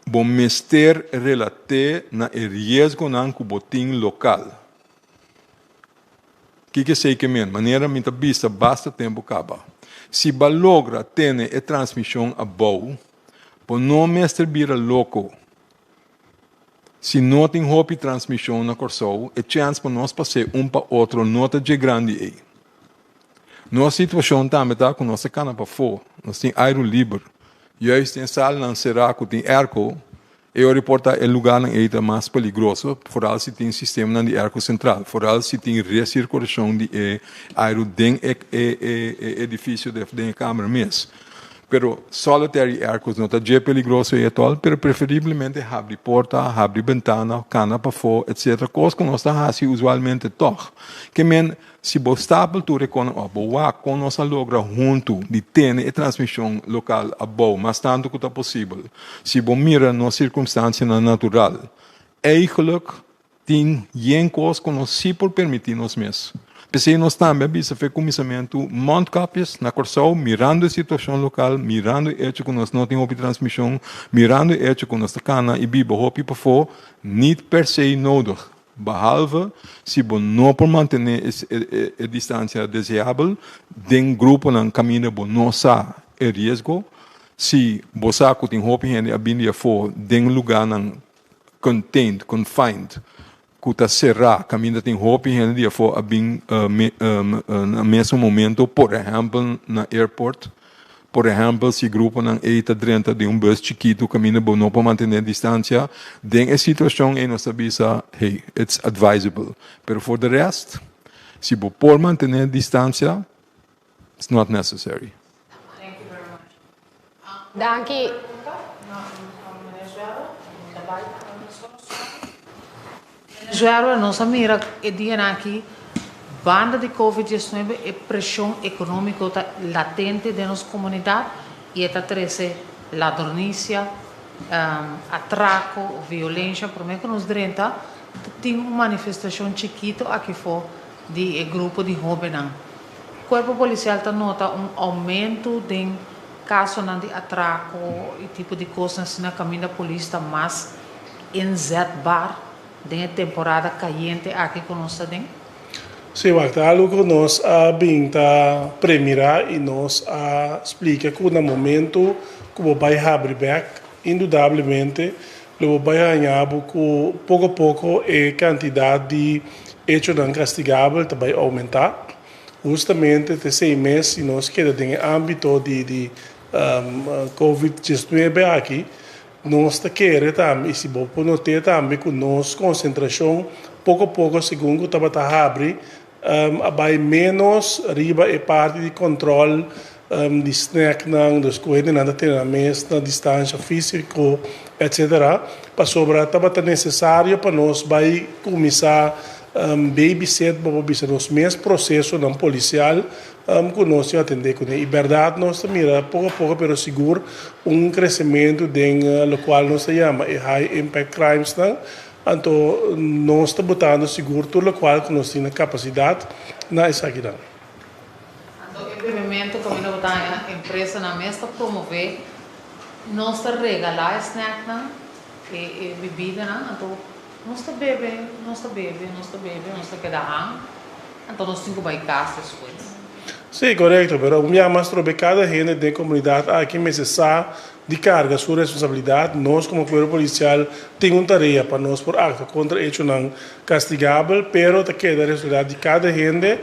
bom mester relate na risco na cubotim local. Que sei que maneira me vista basta tempo acaba. Se ba logra ter a transmissão a boa, por não mester vira louco. Se não tem hope transmissão na Corsol, é chance para nós passar para outro nota de grande aí. Nossa situação também está com nossa cana para fora. Nós temos aero livre. Juist in sala não será que tem airco. Eu reporta o lugar não é mais perigoso, vooral se tem sistema de airco central, vooral se tem recirculação de aero dentro edifício de câmara mesmo. Pero solitary aircos não está perigoso e tal, pero preferivelmente abre porta, abre ventana, cana para fora, etc. Coisa que nós está usualmente toch. Que men se você está abertura com nossa logra junto de ter a transmissão local a boa, mas tanto que é possível. Se você mira na circunstância natural, eigenlijk tem geen coisa que nós se por permitir nós mesmos. Porque nós também vamos fazer comissamento mondkapjes na Corsão, mirando a situação local, mirando o hecho que nós não temos transmissão, mirando o hecho que nós cana e biba hopi para fora, niet per se nodig. Behalve se você não por manter a distância desejável, den grupo não caminha bom não sa é risco. Se você tem hopi gente a bindia fora, den lugar não contained, confined. Kuta será, caminho tem roupa e gente for a bem no mesmo momento, por exemplo, na airport, por exemplo, se grupo não está dentro de bus chiquito, caminho bom não para manter a distância, tem a situação e nós sabemos, hey, it's advisable. Pero for the rest, se você por manter a distância, it's not necessary. Thank you very much. Danke. Venezuela, nossa mira é dia aqui, banda de Covid-19 e pressão econômica latente de nossa comunidade e está trazendo ladronícia, atraco, violência, por meio que nos drenta, tem uma manifestação chiquita aqui fora de grupo de jovens. O corpo policial está nota aumento de casos de atraco e tipo de coisas na caminho da polícia mais inzetbar de temporada caliente aqui que nós temos? Sim, mas algo que nós a premirar e nós explica que no momento que o vai abrir back, indudablemente, o vai ganhar que pouco a pouco a quantidade de hechos não castigáveis vai aumentar. Justamente, de 6 meses, nós queremos no âmbito de Covid-19 aqui, nós queremos também, e se você notar também que nossa concentração, pouco a pouco, segundo o Tabata abre, vai menos riba e parte de controle de snack, das coisas, na treinamento, na distância física, etc. Para sobrar, Tabata necessário para nós vai começar babysit, para nós mesmo processo não policial, que nós atender com e verdade nós mira pouco a pouco pero seguro crescimento de lo qual nós chama high impact crimes não então nós está botando seguro tudo o qual que nós temos capacidade na essa aqui não então o movimento que nós botar a empresa na mesa promover nós está regalar snack não e bebida não então nós está bebe nós está quedar então nós temos que vai casa as coisas. Sim, correto, pero mas trobe cada gente da comunidade aqui necessita de carga sua responsabilidade. Nós, como corpo policial, temos uma tarefa para nós por acto contra hecho não castigável, pero te queda a responsabilidade de cada gente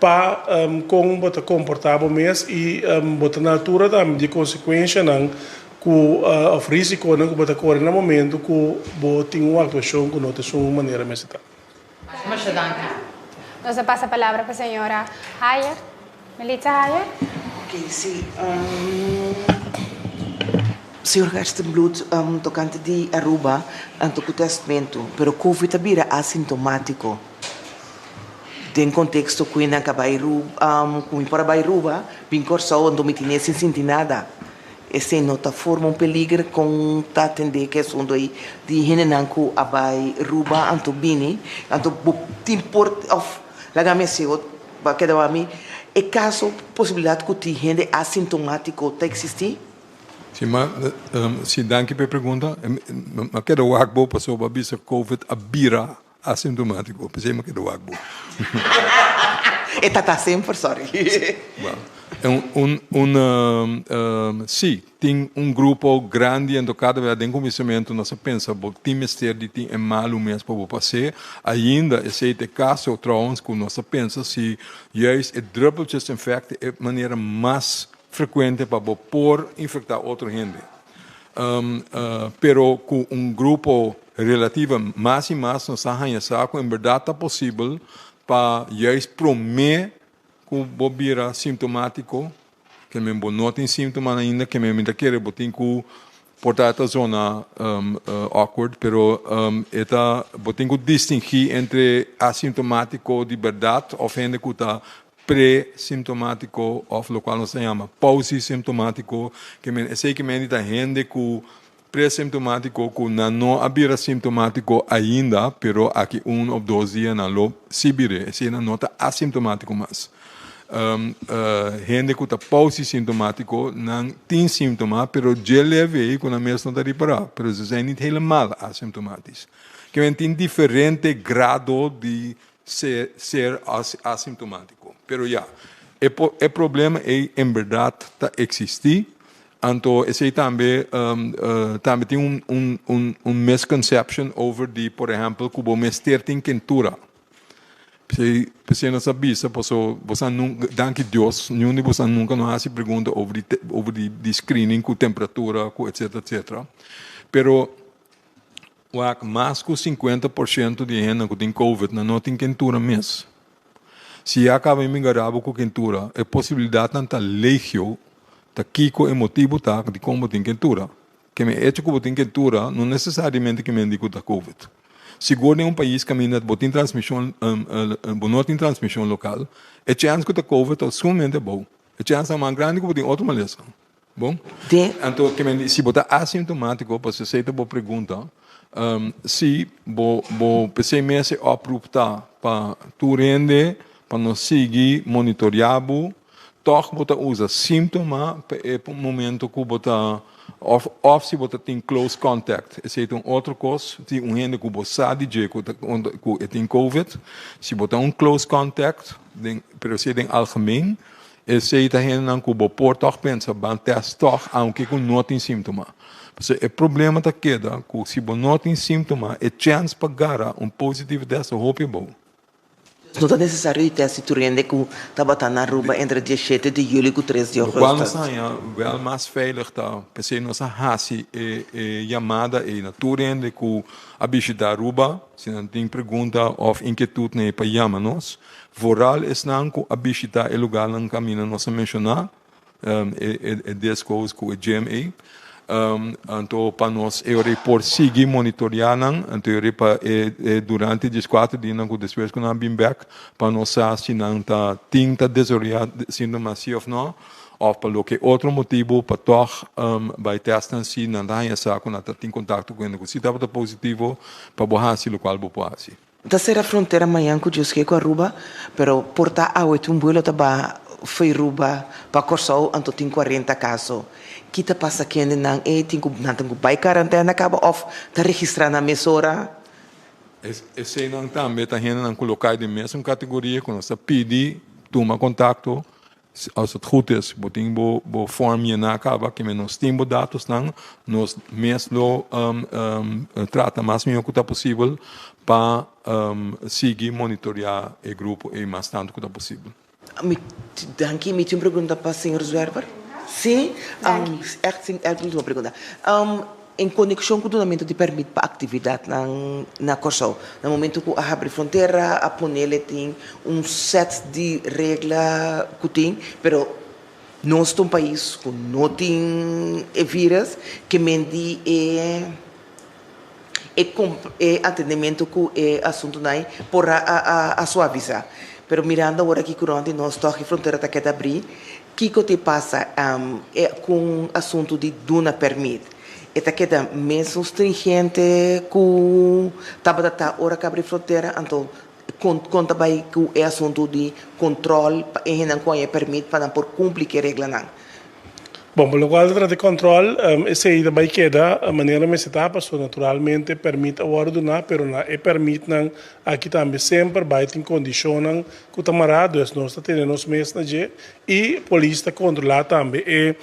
para como comportar mesmo e botar na altura de consequência não que o risco não que botar correr no momento que tem uma atuação que não tem uma maneira mesmo. Mas danke. Nós passa a palavra para a senhora Hayer. Melissa Hayer? Ok, sim. Senhor Gerstenblut, tocante de Aruba, o testamento, pero Covid vira assintomático. Tem contexto que não acaba com para Bairuba, bem corso, não me tinha sem sentir nada. Esse nota forma peligro com tá atender que é sundo aí de henenanku a Bairuba, antobini, antobuptimport of lagameseo, baqueda a mim. É caso possibilidade que o gente assintomático está existir? Sim, mas se danke pela pergunta, eu quero o agbo para sobre a Covid a bira assintomático, pensei que eu quero o agbo. Está sempre, sorry. Well, Sim, tem grupo grande em cada vez em começamento nós pensa que tem mistério tem é malo mesmo para fazer ainda esse caso trouwens que nós pensa se juist het druppeltjesinfect é maneira mais frequente para por infectar outra gente. Pero com grupo relativo mais e mais nós arranjamos em verdade é possível para juist prometer que bobira sintomático, que me não tem sintoma ainda, que me ainda quer botar com portar a zona awkward, pero eta botar com distinguir entre assintomático de verdade ou gente que está pré-sintomático ou o qual se chama pós-sintomático, que me sei que me ainda gente que pré-sintomático que não abira sintomático ainda, pero aqui 1 ou 2 dias na lo sibire, esse não está assintomático mais. Gente que está pós-sintomático não tem sintoma, pero já leve com a mesma não está reparar, pero eles são não helemaal assintomáticos. Que tem diferente grado de ser assintomático. Pero já, o problema é em verdade está existir. Então, esse também tem misconception over de, por exemplo, que o mestre tem quentura. Você não sabia, você nunca, danke Deus, nenhum de vocês nunca não se pergunta over de screening, com temperatura, etc, etc. Pero, mais que 50% de gente que tem COVID não tem quentura mesmo. Se acaba migrando com quentura, a possibilidade de legio, tá kiko emotivo tá de como tem quentura. Que me hecho que tem quentura, não necessariamente que me indica da COVID. Seguro em país que ainda não tem transmissão local, a chance que a COVID é sumamente boa. A chance é mais grande que tem outra maleza. Bom? Então, que se botar assintomático, para você ser boa pergunta, se bo PC mês optar para tu rende, para nós seguir monitoreado, toch bota usa sintoma para o momento que bota of se bota tem close contact, esse é outro coisa, se gente que bota sabe que tem COVID, se bota close contact, pero se tem algemeen, esse é gente que bota toch pensa, ban test toch, aunque que não tem sintoma. O problema da queda, que se não tem sintoma, a chance para ganhar positivo dessa roupa é bom. Não é necessário ter se tu rende que estava na Aruba entre 17 de julho e 3 de agosto. Qual nós wel mais veilig tá, pensei nossa hasi chamada e na tu rende que a visita Aruba, se não tem pergunta ou inquietude nem para chamar nós, vooral é não que a visita é lugar não caminha nós mencionar, é descoos que o GMA. Então, para nós, eu por seguir monitoreando, então durante 14 dias, depois que nós vim back, para nós se não está tinta desorientado, se não é ou não, ou para que outro motivo para toch vai testar se não dá essa quando está em contato com ele, se está positivo, para borrar se local boa se. Da será fronteira amanhã que eu esqueci com a Aruba, pero porta a 8 vuelo taba foi Aruba para Corsol, então tem 40 casos. Kita passa que ainda não é, tem que vai quarentena acaba of tá registrar na mesora. Esse não também tá ainda não colocar de mesma categoria quando você pede toma contato, als het goed is, boting bo form je na acaba que menos tempo dados não, nós mesmo trata mais melhor que tá possível para seguir monitorear o grupo e mais tanto que tá possível. Danke, me tinha pergunta para o senhor Zwerber. Sim, echt uma pergunta. Em conexão com o donamento de permite para atividade na Corsol, no momento que abre fronteira, a Ponele tem set de regras que tem, pero nós somos um país que não tem vírus, que mendi atendimento que é assunto não por a suavizar. Pero mirando agora aqui curante nós toque fronteira tá quer abrir, que te passa com assunto de duna permite. Eta queda mesmo stringente que tava da hora que abrir fronteira, então conta vai que é assunto de controle e não conhe permite para por cumprir que regra não. Bom, pelo quadro de controle, essa ida vai quedar, a maneira como se está, passou naturalmente, permite a ordenar, pero não é permite aqui também sempre, vai ter condicionam que o camarada, nós estamos tendo nos meses na G, e a polícia controlar também, e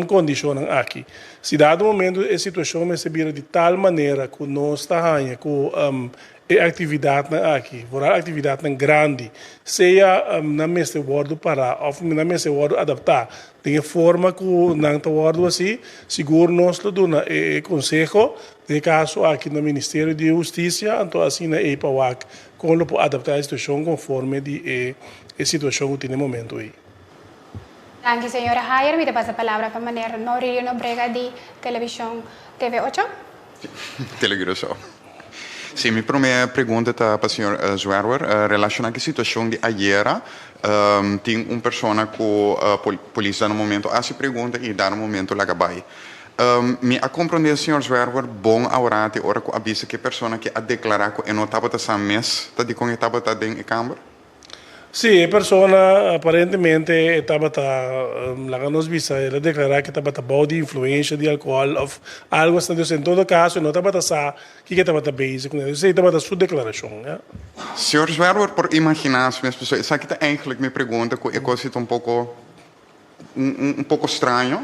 condicionam aqui. Se dado momento a situação me se vira de tal maneira que nós está com a atividade aqui, a atividade grande, seja na mesa de bordo para, ou na mesa de bordo adaptar, de forma que não está bordo assim, seguro nós lo dona consejo, de caso aqui no Ministério de Justiça, então assim na EPAWAC, como lo adaptar a situação conforme a situação que tem no momento aí. Danke, señora Hayer. Me pasa a palavra para maneira Maurílio Nobrega de Televisão TV8. Televisão. Sim, minha primeira pergunta está para o senhor Zwerwer, relacionada com a situação de ayer. Tem uma pessoa que a polícia no momento se pergunta e dá no momento lá vai. A compreender, senhor Zwerwer, bom agora que avisa que a pessoa que a declarar que não estava essa mês, está de como estava dentro da câmara? Sim, a pessoa aparentemente estava lá que nos visa, ela declarar que estava bom de influência de álcool ou algo assim. Em todo caso, não estava sa que estava base com isso, estava sua declaração. Senhor Zwerwer, por imaginar as minhas pessoas, isso aqui está eigenlijk me pergunta que é coisa um pouco estranho.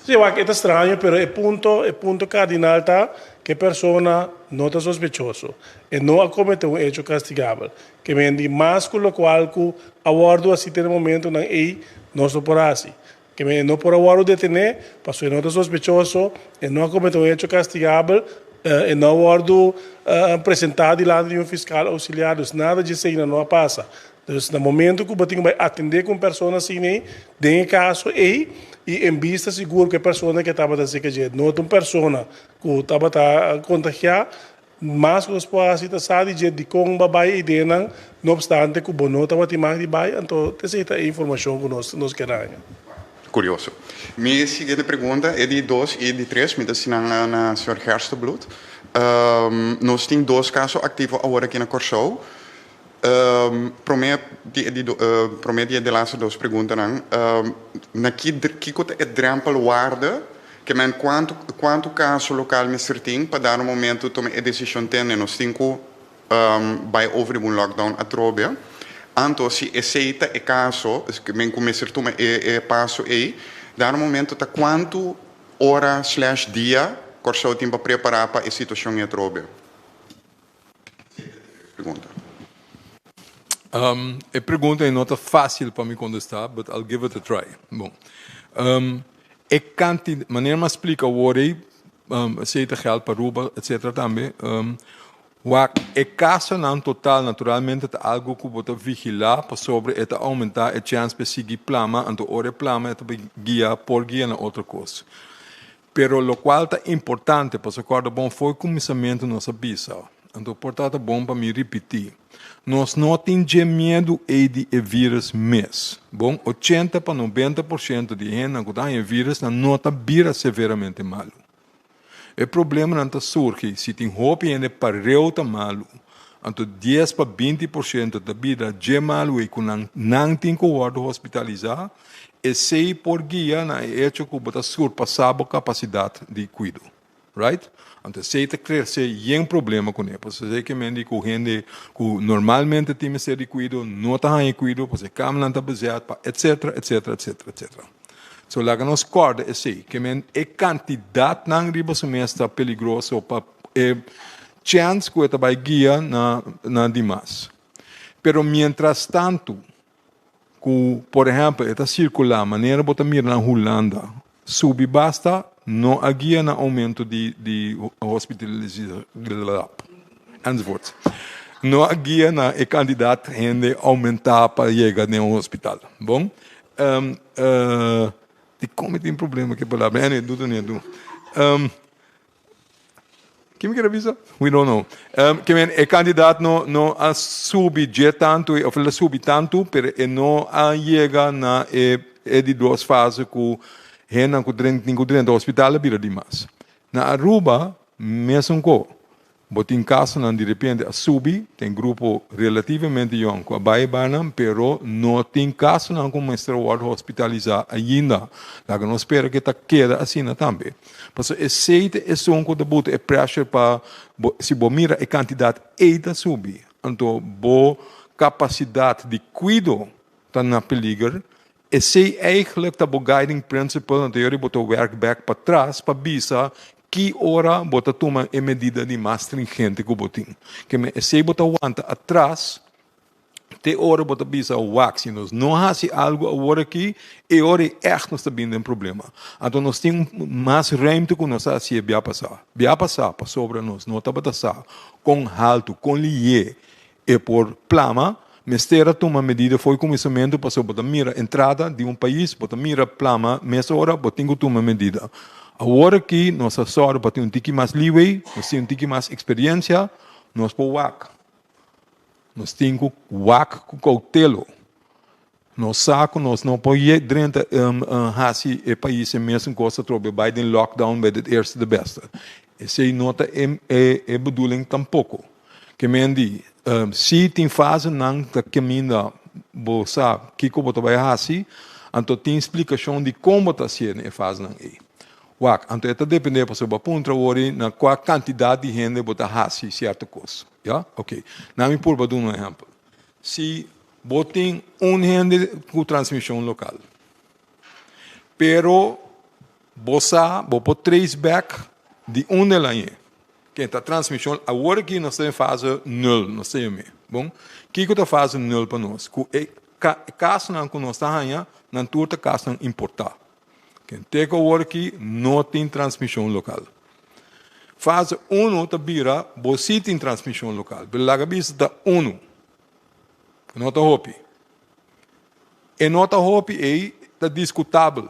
Sim, eu acho que é estranho, mas o ponto cardinal está que a pessoa não está sospechoso e não cometeu um hecho castigável. Que vende mais com o qual que a guarda assim tem momento não é não se por assim. Que não por a guarda detener, passou não está sospechoso e não cometeu um hecho castigável e não guarda apresentado diante de um fiscal auxiliar, nada de isso não passa. Então, no momento que o batinho vai atender com pessoa assim, tem caso e em vista seguro que a pessoa que estava da CKG, não é uma pessoa que estava contagiada, mas que os pais sabe de como vai e não, não obstante que o não estava de baixo, então essa é a informação que nós queremos. Curioso. Minha seguinte pergunta é de 2 e de 3, me dá na Sr. Herstenbloed. Nós temos 2 casos ativos agora aqui na Corsou. Prometo de laatste 2 perguntas. Na que é drempel waarde que men quanto caso local me certinho para dar um momento tomar a decisão ter nos 5 vai over um lockdown a trobe. Então se aceita o caso que men começar tomar passo aí dar um momento tá quanto hora/dia corso tempo preparar para a situação a trobe. Pergunta. A pergunta é nota fácil para mim contestar, but I'll give it a try. Bom, maneira mais explica o worry, aceita geld para Aruba, etc. também. É caso não total, naturalmente, é algo que você vigilar para sobre e aumentar a chance de seguir plama, então hora plama é guia por guia na outra coisa. Pero lo qual é importante para se corda bom foi o começamento nossa bisa. Então, portanto, é bom para me repetir. Nós não temos medo de vírus mesmo. Bom, 80 para 90% de gente que tem vírus não está vira severamente malo. O problema não surge se tem roupa e para reuta malo. Então, 10 para 20% da vida é malo e que não tem que ser hospitalizado. E 6 por guia na hecho que você surpassar a capacidade de cuidado. Right? Então, se você crescer, tem problema com ele. Você sei que gente que normalmente tem que ser de cuidado, não está em cuidado, você não está baseado, etc. So, lá que nós corda é assim, que a quantidade não riba semestre peligroso para chance que você vai guiar na demais. Pero, mientras tanto, que, por exemplo, está circular, maneira que você mira na Holanda, sube basta, não há guia no aumento de hospitalização. Enzovoort. Não há guia na candidato a aumentar para chegar no hospital. Bom? Como tem problema que palavra? Que me quer avisar? We don't know. Que o candidato não sube tanto, ou ele sube tanto, mas não chega na de 2 fases que gente que dentro do hospital vira demais. Na Aruba, mesmo co. botin caso não de repente a subir, tem grupo relativamente young, com a baibanam, pero não tem caso não como estar hospitalizar ainda. Lá que não espera que tá queda assim também. Porque esse é sonco da buta é pressure para se bo mira a quantidade eita subir, então bo capacidade de cuido tá na peligro. Esse é eigenlijk o guiding principle anterior botar work back para trás para bisa que hora botar toma a medida de mais stringente que botin. Que me esse botar aguanta atrás, te hora botar bisa o wax, nós não há se algo agora aqui e hora echt nós também tem problema. Então nós temos mais ruimte que nós assim via passar para sobre nós, não tá passar com alto, com lié e por plama. Mestera toma medida foi começamento passou botar mira entrada de país, botar mira plama, nessa hora botinho toma medida. Agora que nós só para ter tique mais livre, nós temos tique mais experiência, nós por WAC. Nós temos WAC com cautelo. Nós saco, nós não podemos dentro hasi e país mesmo coisa trobe by den lockdown by the eerste de beste. Esse nota é bedoeling tampouco. Que mendi se tem fase não da caminho bosa que como tu vai hasi, então tem explicação de como tá sendo a fase não é. Wak, então это depende para sobre ponto ori na qual quantidade de gente bota hasi certa coisa, já? Ok. Na me por dar um exemplo. Se botem gente com transmissão local, pero bosa bopo 3 back de lá é. Que a transmissão agora que nós estamos em fase 0, nós estamos, bom? Que está fase 0 para nós? Caso não que nós estamos não turta caso não importar. Quem tem agora que não tem transmissão local. Fase 1 está vira, você tem transmissão local. Belaga bisa está 1. Nota hopi. E nota hopi é discutável.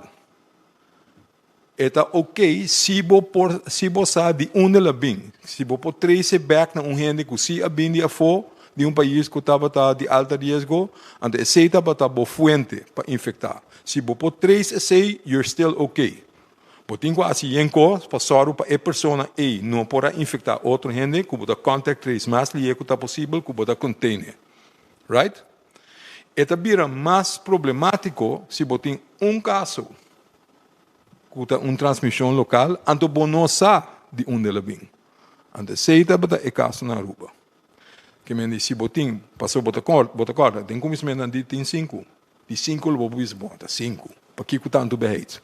Eta ok se você sabe onde ela vem. Se você pode trazer back na gente que se a bem de afo de país que estava de alto risco, então esse estava boa fonte para infectar. Se você pode trazer esse, you're still ok. Porque quase enco passaram para a pessoa e não para infectar outra gente que pode contact trace mais lié que está possível que pode container, right? Eta vira mais problemático se você tem caso com transmissão local, então você não sabe de onde ela vem. Então, se você é caso na Aruba. Que me diz, se você passou a corda, tem começamento de tem 5. De 5, você diz, bom, 5. Para que tanto beheert?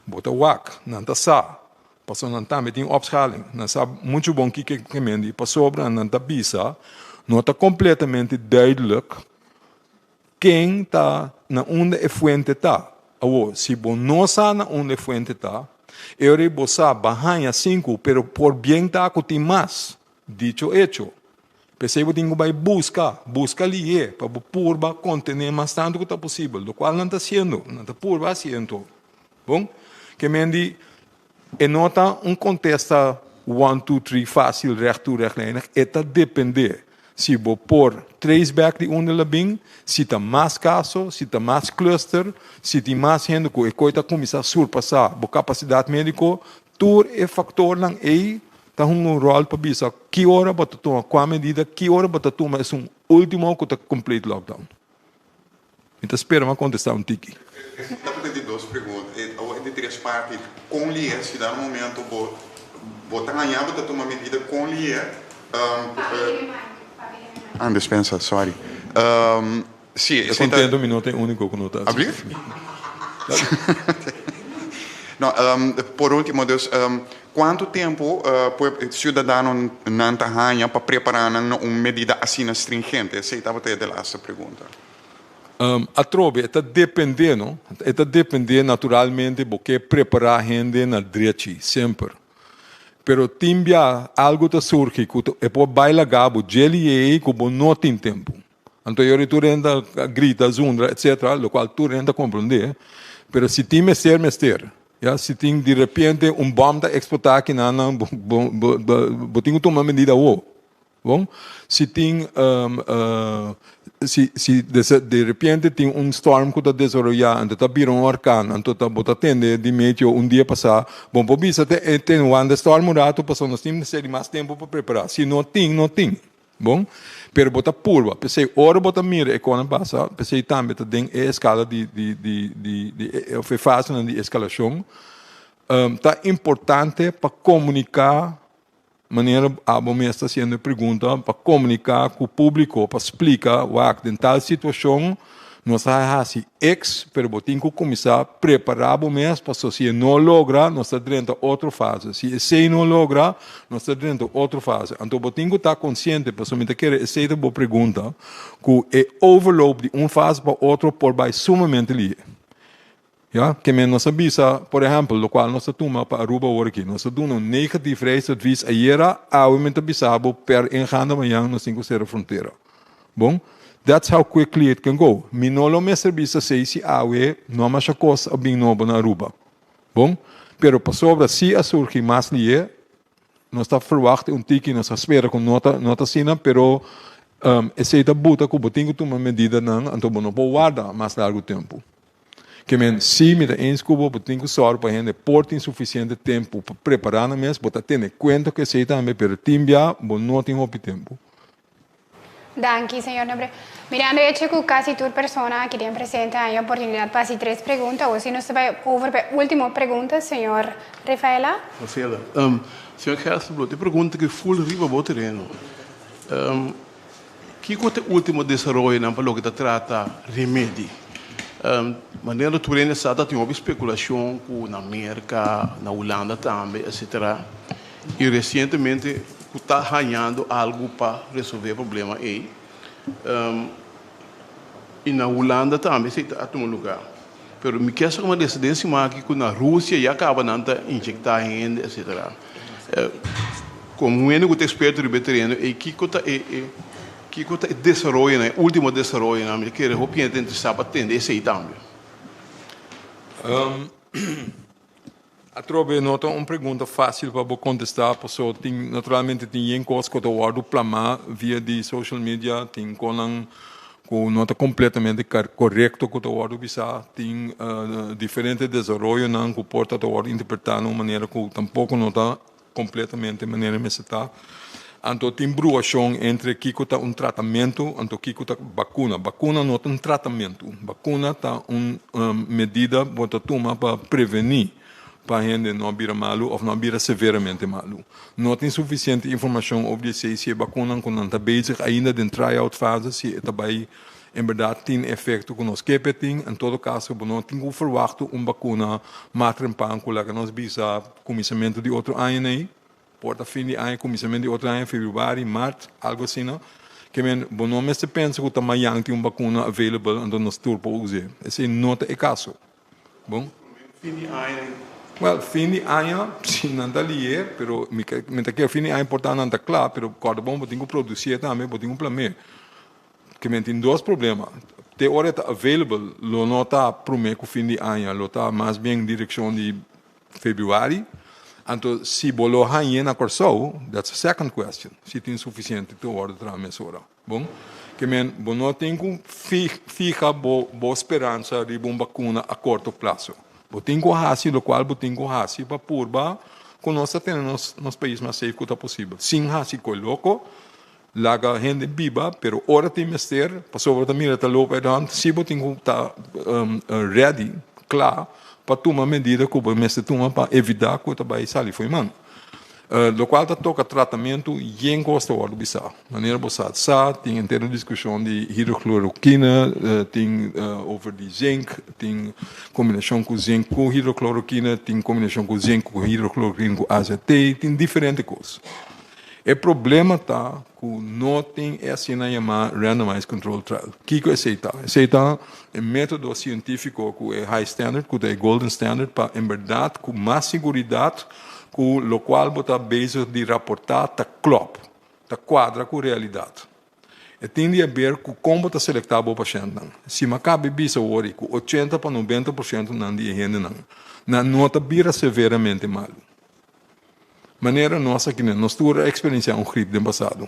Bota WAC, não está sabe. Passou não está, tem opschaling. Não sabe muito bom que me diz, passou a não está bisa, não está completamente duidelijk quem está na onde a fonte está. Se você não sabe onde a fonte está, eu vou saber barranha 5, pero por bem está que tem mais, dicho hecho. Pensei que você vai buscar ali, para purba contener mais tanto que está possível, do qual não está sendo, não está purba sendo. Bom? Que me diz, e nota contexto 1, 2, 3 fácil, reto, está depender. Se você pôr 3 back de onde ela vem, se tem mais casos, se tem mais cluster, se tem mais gente que coisa começa a surpassar a capacidade médica, tudo é fator não é tá rol para bisa que hora bota tomar qual medida, que hora bota tomar é último que está complete lockdown. Então espera uma contestar tiki. Dá de 2 perguntas, de 3 partes. Com lié, se dá um momento botar ganhar, bota tomar medida com lié. Dispensa, sorry. Sì, eu contento um minuto é único que não está. No, por último, Deus, quanto tempo o cidadão não está para preparar uma medida assim stringente? Essa estava até a última pergunta. A trobe está dependendo naturalmente porque preparar a gente na direita sempre. Pero timbia algo te surge que é por baila gabo geli que não tem tempo. Então eu tu renda grita zundra etc, lo qual tu renda compreender. Pero se tem mester, já se tem de repente bomba exportar que não botinho tomar medida bom. Se tem si de repente tem storm que está desarrollando, então está virando huracán, então está tendo de meio dia passar, bom, por isso tem um storm murato, passou nós temos mais tempo para preparar. Se não tem, bom? Pero bota purva, pensei, ora bota mira e quando passa, pensei também tem a escala de fase de escalação, tá importante para comunicar maneira a bom está sendo pergunta para comunicar com o público, para explicar que em tal situação nós assim pero botin que começar a preparar o mês para se não logra nós está dentro outra fase, se não logra nós está dentro outra fase, então botin que está consciente para somente querer essa boa pergunta que é overload de fase para outra por vai sumamente ali. Ja, que nós sabia, por exemplo, o qual nós toma para Aruba aqui, nós damos um negativo reisadvies a era aumenta bisabo per engano amanhã nos 5 fronteira. Bom, that's how quickly it can go. Minolo me serviço sei se awe não mais a coisa bem novo na Aruba. Bom, pero para sobre se a surgir mais lie, nós está verwacht tiki nós espera com nota sina, pero esse da buta que botinho toma medida não, então não pode guardar mais largo tempo. Que se me dá escubo, tem que sorrir para a gente por insuficiente tempo para preparar na mesa, para ter conta que se também per timbia, não tem muito tempo. Danke, senhor Nobre. Mirando, eu acho que quase toda pessoa que tem presente a oportunidade para fazer 3 perguntas, ou se nós vai over para a última pergunta, senhor Rafaela. Rafaela, senhor Gerstenblut, eu pergunto que full riba bo terreno. Que é o último desenvolvimento na palo que trata remédio? Maneira turene sada tem uma especulação na América, na Holanda também, etc. E recentemente está ganhando algo para resolver o problema aí. E na Holanda também se está a um lugar. Mas me quer uma decidência que na Rússia já acaba não injectar ainda, etc. Como um que experto de veterano e que o desenvolvimento, o último desenvolvimento, que eu penso que sabe atender esse também. A trobe nota uma pergunta fácil para contestar, porque naturalmente tem coisas que eu guardo plamar via de social media, tem com nota completamente correto que eu guardo bisa, tem diferentes desenvolvimentos não que porta eu guardo interpretar de uma maneira que tampouco nota completamente maneira me está. Então, tem bruação entre que está tratamento e que está vacuna. Vacuna não é tratamento. Vacuna está medida que toma para prevenir para a gente não vir malo ou não vir severamente malo. Não tem suficiente informação sobre se a vacuna não está bezig ainda em tryout fase, se está em verdade tem efeito que nós queremos. Em todo caso, não tem que verwachten vacuna matrempan que nós bisa começamento de outro ano. Porta fim de ano, começamento de outro ano, fevereiro, março, algo assim, não? Que não me se pensa que também tem uma vacuna available, então nós turpo usar. Esse não é o caso. Bom? Fim de ano. Well, fim de ano, sim, não está ali, pero me que fim de ano importante não está claro, pero quando bom, tem que produzir também, tem que planear. Que tem 2 problemas. Te hora está available, não está prometo que fim de ano, está mais bem em direção de fevereiro. Então, se bolo hanha na corso, that's a second question. Se tem suficiente to order tramesora. Bom, que não tem que ficar boa esperança de uma vacuna a curto prazo. Tem que fazer o qual tem que fazer para purba com nós tendo nos países mais safe que possível. Sem fazer com louco, laga gente viva, pero ora tem mister, passou para mim está louco se tem que estar ready, claro. Para tomar medida que o mestre toma para evitar que o trabalho saia foi mano. O qual toca tratamento e em gosto do bisa. Maneira boa tem inteira discussão de hidrocloroquina, tem over de zinc, tem combinação com zinc com hidrocloroquina, tem combinação com zinc com hidrocloroquina com AZT, tem diferentes coisas. O problema está que não tem essa chamada randomized control trial. O que é esse? Esse é um método científico que é high standard, que é golden standard, para, em verdade, com mais segurança, com o qual está basado de raportar, está clop, está quadra com a realidade. E tem de ver com como está selectado o paciente. Se me cabe bisa hoje, com 80 para 90% não de gente não está vira severamente mal. Maneira nossa que nós tivemos a experiência um gripe do passado.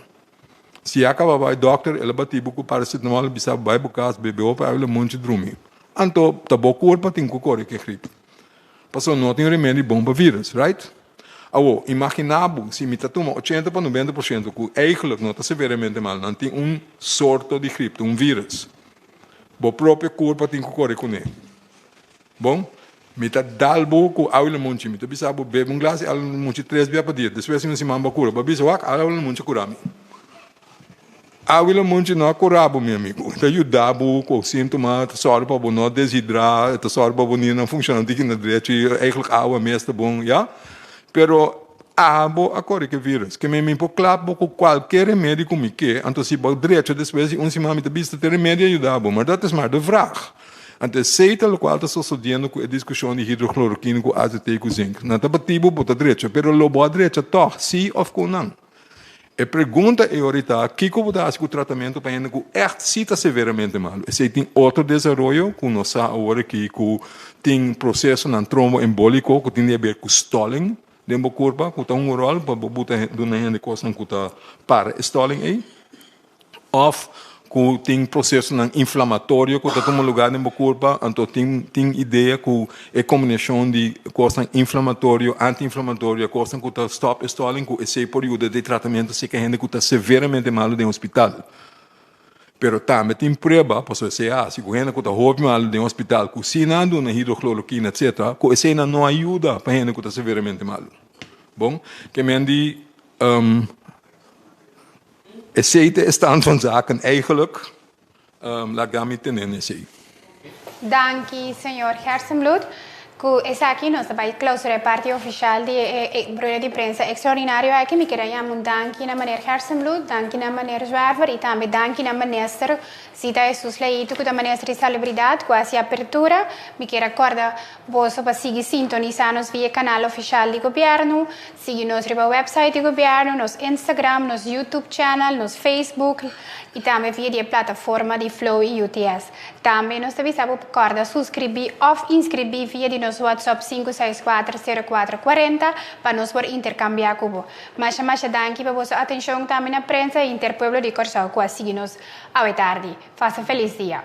Se acaba vai doctor, ela bate buco paracetamol, bisa vai bucas, bebe opa, ela monte drumi. Anto, tabo corpo tem que que gripe. Passou não tem remédio bom para vírus, right? Awo, imaginabo, se me toma 80 para 90% que eigenlijk não está severamente mal, não tem sorto de gripe, vírus. O próprio corpo tem que correr com ele. Bom? Me tá dalbo com aula monte, me tá bisabo bebe glass, aula monte 3 vezes por dia. Depois se mamba cura, ba bisa wak aula monte curami. Aula monte não curabo, meu amigo. Tá ajudabo com sintoma, tá só para não desidrar, tá só para não funcionar de que na direita, eigenlijk água mesmo bom, já? Pero abo agora que vírus, que me impor claro com qualquer remédio como que, então se bom direito depois se mami tá bista ter remédio ajudabo, mas dat is maar de vraag. Ante seita lo qual está sucedendo com a discussão de hidrocloroquina com azeite e com zinco. Não está batido por direita, pero lo boa direita toch, sim ou não. A pergunta é ahorita, que como dá o tratamento para gente que echt cita severamente mal? Se tem outro desenvolvimento, que nós agora que tem processo na tromboembólico, que tem a ver com stalling, dentro do corpo, que tem rol para botar do gente coisa que está para stalling aí, ou que tem processo inflamatório que está tomando lugar no corpo, então tem ideia que é combinação de coisa inflamatório, anti-inflamatório, coisa que está stop stalling, que esse período de tratamento se que a gente que está severamente mal no hospital. Pero também tem prova, posso dizer, se a gente que está muito mal no hospital, cozinhando na hidrocloroquina, etc., que esse não ajuda para a gente que está severamente mal. Bom, que me andi esse stand van zaken eigenlijk laat me tener esse. Danke, senhor Hersenblut. Esse aqui nós vai clausurar a parte oficial de brulha de prensa extraordinário aqui me queria chamar danke na maneira Hersenblut, danke na maneira Zwerver e também danke na minister cita Jesus leito com a ministra de celebridade com essa abertura me queria acordar você para seguir sintonizar-nos via canal oficial do governo, seguir nos website do governo, nos Instagram, nos YouTube channel, nos Facebook e também via a plataforma de Flow e UTS. Também nós avisamos para subscrever ou inscrever via de nosso WhatsApp 5640440 para nós por intercambiar cubo. Mas danke para vossa atenção também na prensa e Interpueblo de Corsau, que seguimos à tarde. Faça um feliz dia.